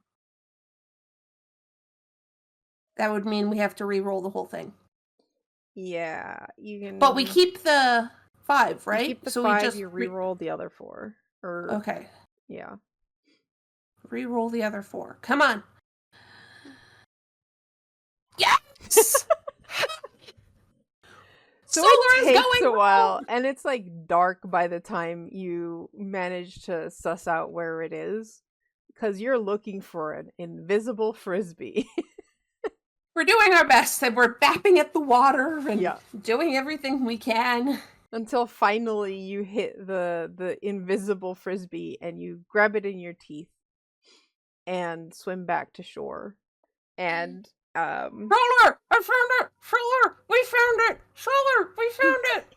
That would mean we have to re-roll the whole thing. Yeah, you can... But we keep the 5, right? You keep the 5, you re-roll the other 4. Okay. Yeah. Re-roll the other 4. Come on. Yes! So Solar it is takes going a while, wrong. and it's like dark by the time you manage to suss out where it is, because you're looking for an invisible frisbee. We're doing our best, and we're bapping at the water and Yeah. doing everything we can. Until finally you hit the invisible frisbee and you grab it in your teeth and swim back to shore. And Solar, I found it. Solar, we found it. Solar, we found it.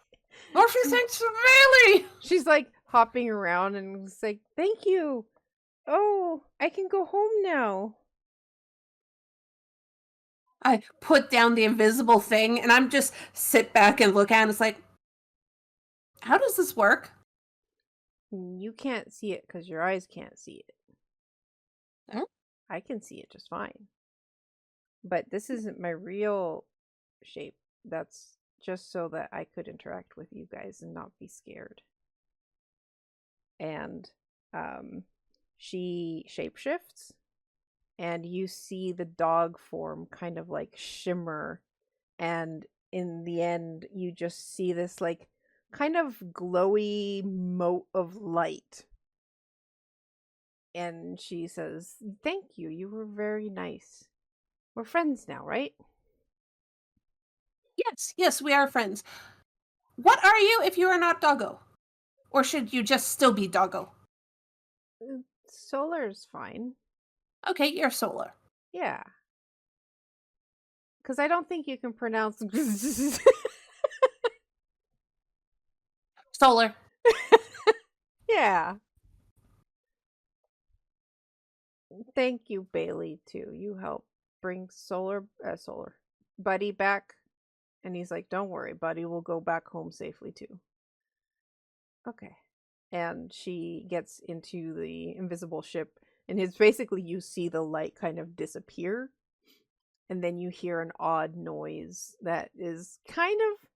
Murphy thanks to Bailey. she's like hopping around and it's like, "Thank you. Oh, I can go home now." I put down the invisible thing, and I'm just sit back and look at it. It's like, how does this work? You can't see it because your eyes can't see it. Huh? I can see it just fine. But this isn't my real shape. That's just so that I could interact with you guys and not be scared. And she shapeshifts, and you see the dog form kind of like shimmer, and in the end you just see this like kind of glowy mote of light. And she says, "Thank you. You were very nice. We're friends now, right?" Yes, we are friends. What are you if you are not Doggo? Or should you just still be Doggo? Solar's fine. Okay, you're Solar. Yeah. Because I don't think you can pronounce. Solar. Yeah. Thank you, Bailey, too. You helped bring Solar Buddy back. And he's like, "Don't worry, Buddy will go back home safely, too." Okay. And she gets into the invisible ship, and it's basically you see the light kind of disappear, and then you hear an odd noise that is kind of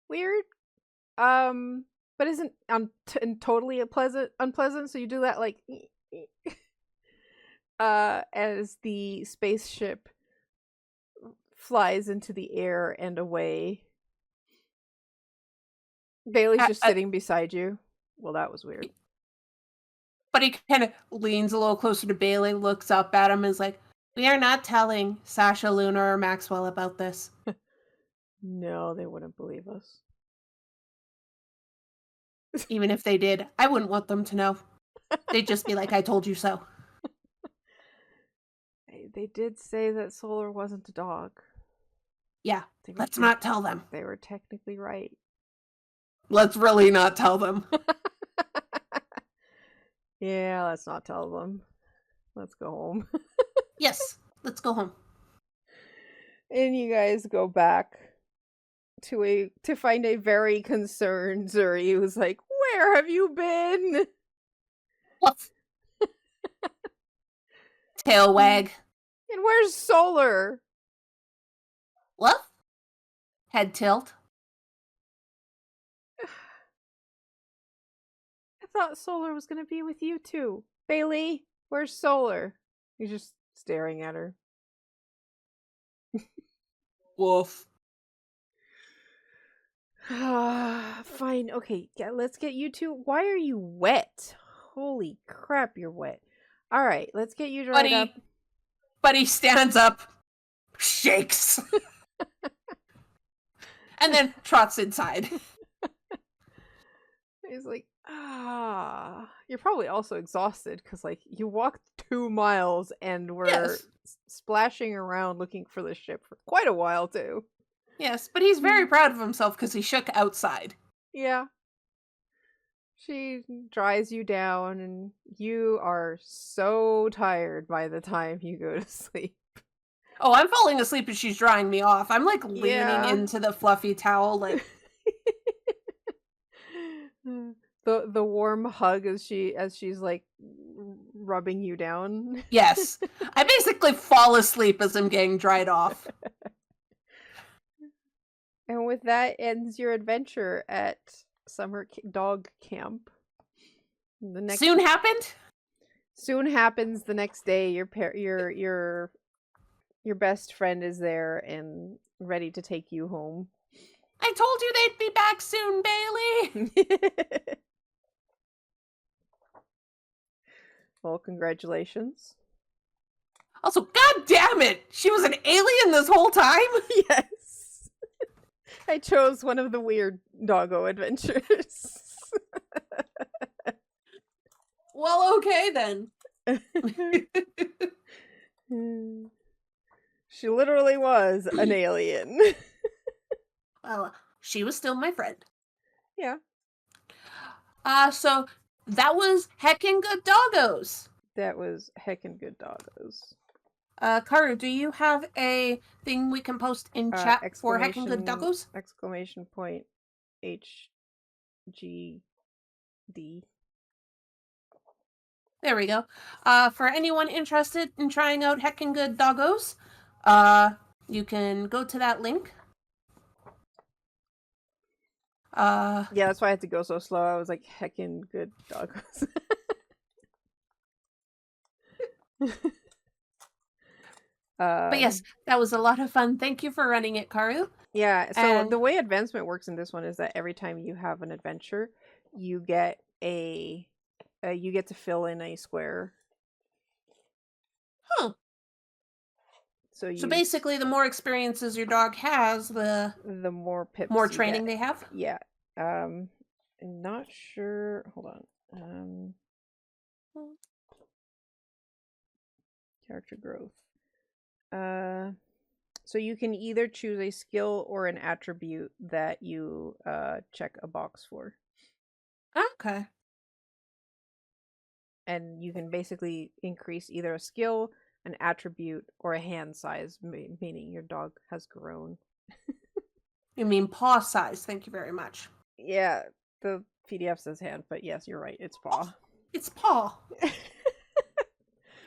weird, but isn't totally unpleasant. So you do that like, as the spaceship flies into the air and away. Bailey's just sitting beside you. Well, that was weird. But he kind of leans a little closer to Bailey, looks up at him, and is like, "We are not telling Sasha, Luna, or Maxwell about this." No, they wouldn't believe us. Even if they did, I wouldn't want them to know. They'd just be like, "I told you so." They did say that Solar wasn't a dog. Yeah, let's not tell them. They were technically right. Let's really not tell them. Yeah, let's not tell them. Let's go home. Yes, let's go home. And you guys go back to find a very concerned Zuri who's like, "Where have you been?" Woof. Tail wag. "And where's Solar?" Woof. Head tilt. "I thought Solar was gonna be with you too. Bailey, where's Solar?" He's just staring at her. Woof. Fine, okay, let's get you two. Why are you wet? Holy crap, you're wet. Alright, let's get you dried up. Buddy stands up, shakes, and then trots inside. He's like, you're probably also exhausted because, like, you walked 2 miles and were splashing around looking for the ship for quite a while, too. Yes, but he's very proud of himself because he shook outside. Yeah. She dries you down, and you are so tired by the time you go to sleep. Oh, I'm falling asleep as she's drying me off. I'm like leaning into the fluffy towel, like the warm hug as she's like rubbing you down. Yes. I basically fall asleep as I'm getting dried off. And with that ends your adventure at summer dog camp. The next Soon happens the next day. Your best friend is there and ready to take you home. I told you they'd be back soon, Bailey. Well, congratulations. Also, god damn it! She was an alien this whole time? Yes. I chose one of the weird doggo adventures. Well, okay then. She literally was an alien. Well, she was still my friend. Yeah. So that was Heckin' Good Doggos. That was heckin' good doggos. Karu, do you have a thing we can post in chat for Heckin' Good Doggos? Exclamation point HGD. There we go. For anyone interested in trying out Heckin' Good Doggos, you can go to that link. Yeah, that's why I had to go so slow. I was like, heckin' good doggos. But yes, that was a lot of fun. Thank you for running it, Karu. Yeah, so And- the way advancement works in this one is that every time you have an adventure, you get you get to fill in a square. Huh. So basically, the more experiences your dog has, the more pips, more you training get. they have. Yeah. I'm not sure. Hold on. Character growth. So you can either choose a skill or an attribute that you check a box for. Okay. And you can basically increase either a skill, an attribute, or a hand size, meaning your dog has grown. You mean paw size? Thank you very much. Yeah, the PDF says hand, but yes, you're right. It's paw. It's paw.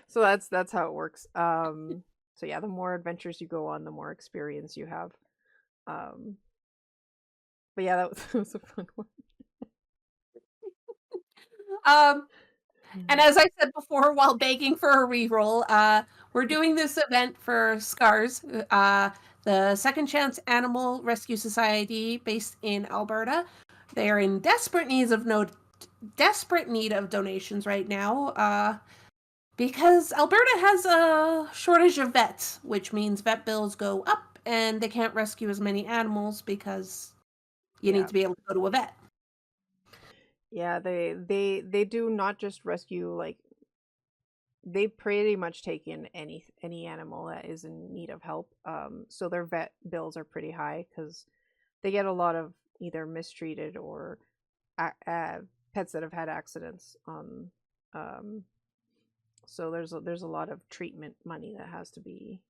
So that's how it works. So yeah, the more adventures you go on, the more experience you have. But yeah, that was a fun one. And as I said before, while begging for a reroll, we're doing this event for SCARS, the Second Chance Animal Rescue Society, based in Alberta. They are in desperate need of donations right now, because Alberta has a shortage of vets, which means vet bills go up, and they can't rescue as many animals because you need to be able to go to a vet. Yeah, they do not just rescue, like, they pretty much take in any animal that is in need of help. So their vet bills are pretty high because they get a lot of either mistreated or pets that have had accidents. So there's a lot of treatment money that has to be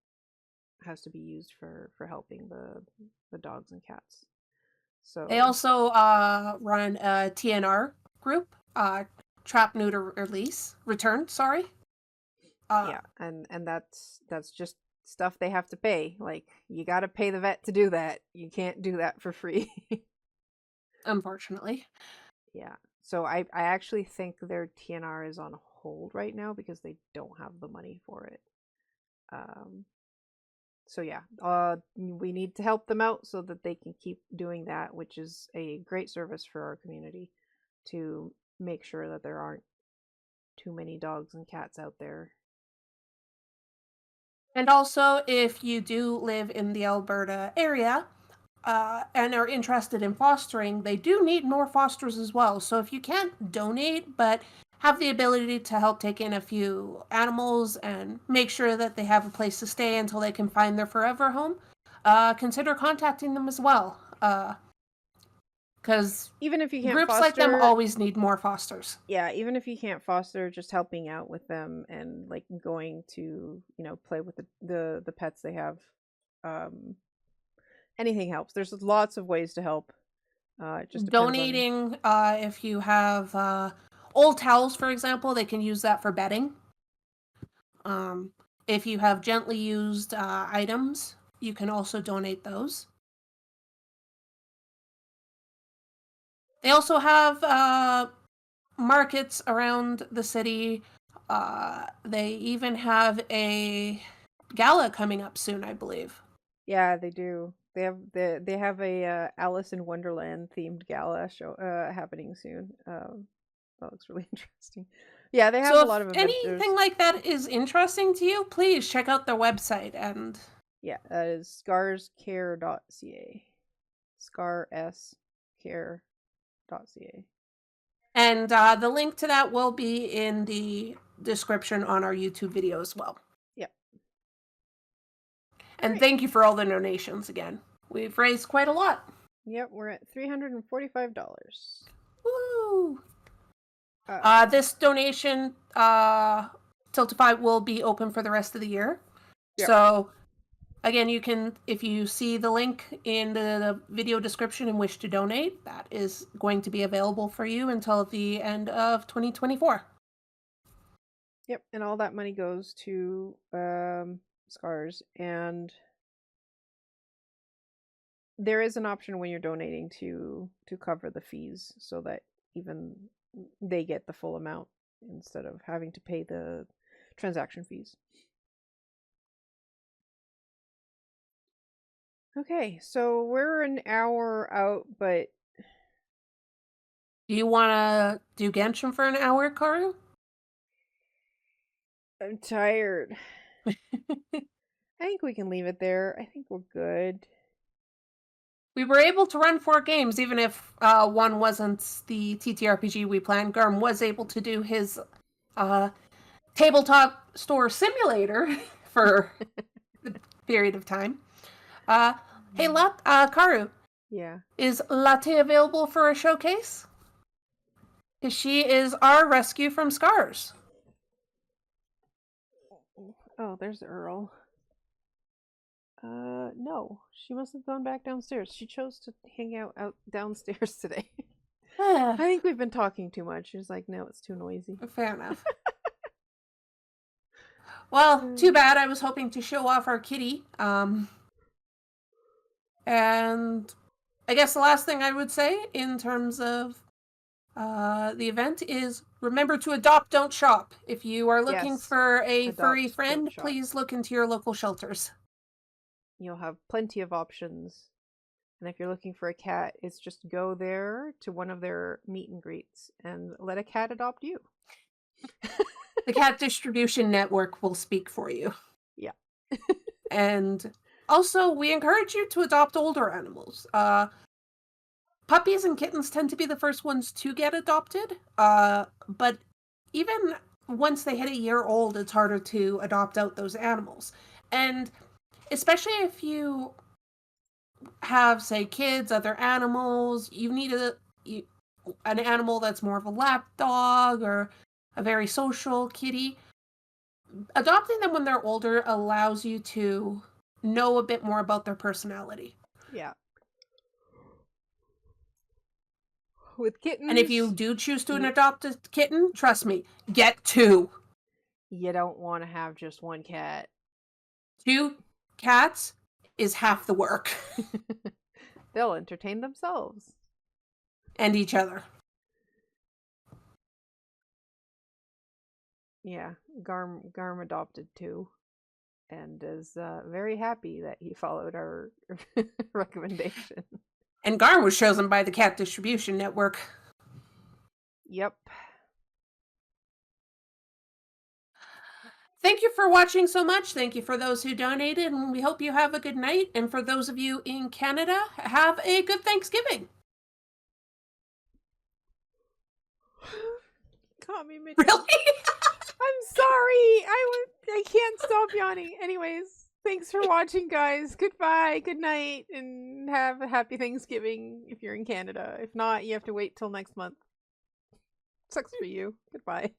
used for helping the dogs and cats. So they also run a TNR group, trap, neuter, return. Sorry. Yeah, and that's just stuff they have to pay. Like, you got to pay the vet to do that. You can't do that for free. Unfortunately. Yeah. So I actually think their TNR is on hold right now because they don't have the money for it. So yeah, we need to help them out so that they can keep doing that, which is a great service for our community, to make sure that there aren't too many dogs and cats out there. And also, if you do live in the Alberta area and are interested in fostering, they do need more fosters as well. So if you can't donate, but have the ability to help take in a few animals and make sure that they have a place to stay until they can find their forever home, consider contacting them as well. Because even if you can't groups foster, like them always need more fosters. Yeah, even if you can't foster, just helping out with them and like going to play with the pets they have. Anything helps. There's lots of ways to help. It just donating if you have old towels, for example, they can use that for bedding. If you have gently used items, you can also donate those. They also have markets around the city. They even have a gala coming up soon, I believe. Yeah, they do. they have a Alice in Wonderland themed gala show happening soon. That looks really interesting. Yeah, they have So a if lot of events. anything like that is interesting to you, please check out their website. And Yeah, that is scarscare.ca. Scarscare.ca. And the link to that will be in the description on our YouTube video as well. Yep. And right. Thank you for all the donations again. We've raised quite a lot. Yep, we're at $345. Woo! This donation, Tiltify, will be open for the rest of the year. Yep. So, again, you can, if you see the link in the video description and wish to donate, that is going to be available for you until the end of 2024. Yep, and all that money goes to Scars, and there is an option when you're donating to cover the fees so that even they get the full amount instead of having to pay the transaction fees. Okay, so we're an hour out, but do you want to do Genshin for an hour, Karu? I'm tired. I think we can leave it there. I think we're good. We were able to run 4 games, even if one wasn't the TTRPG we planned. Garm was able to do his tabletop store simulator for the period of time. Hey, Karu. Yeah. Is Latte available for a showcase? Because she is our rescue from Scars. Oh, there's Earl. No, she must have gone back downstairs. She chose to hang out downstairs today. I think we've been talking too much. She's like, no, it's too noisy. Fair enough. Well, too bad. I was hoping to show off our kitty. And I guess the last thing I would say in terms of the event is remember to adopt, don't shop. If you are looking for a furry friend, please look into your local shelters. You'll have plenty of options. And if you're looking for a cat, it's just go there to one of their meet and greets and let a cat adopt you. The Cat Distribution Network will speak for you. Yeah. And also, we encourage you to adopt older animals. Puppies and kittens tend to be the first ones to get adopted, but even once they hit a year old, it's harder to adopt out those animals. And especially if you have, say, kids, other animals, you need an animal that's more of a lap dog or a very social kitty. Adopting them when they're older allows you to know a bit more about their personality. Yeah. With kittens. And if you do choose to adopt a kitten, trust me, get 2. You don't want to have just one cat. 2 cats is half the work. They'll entertain themselves. And each other. Yeah, Garm adopted 2 and is very happy that he followed our recommendation. And Garm was chosen by the Cat Distribution Network. Yep. Thank you for watching so much. Thank you for those who donated, and we hope you have a good night. And for those of you in Canada, have a good Thanksgiving. Caught me mid. Really? I'm sorry. I can't stop yawning. Anyways, thanks for watching, guys. Goodbye, good night, and have a happy Thanksgiving if you're in Canada. If not, you have to wait till next month. Sucks for you. Goodbye.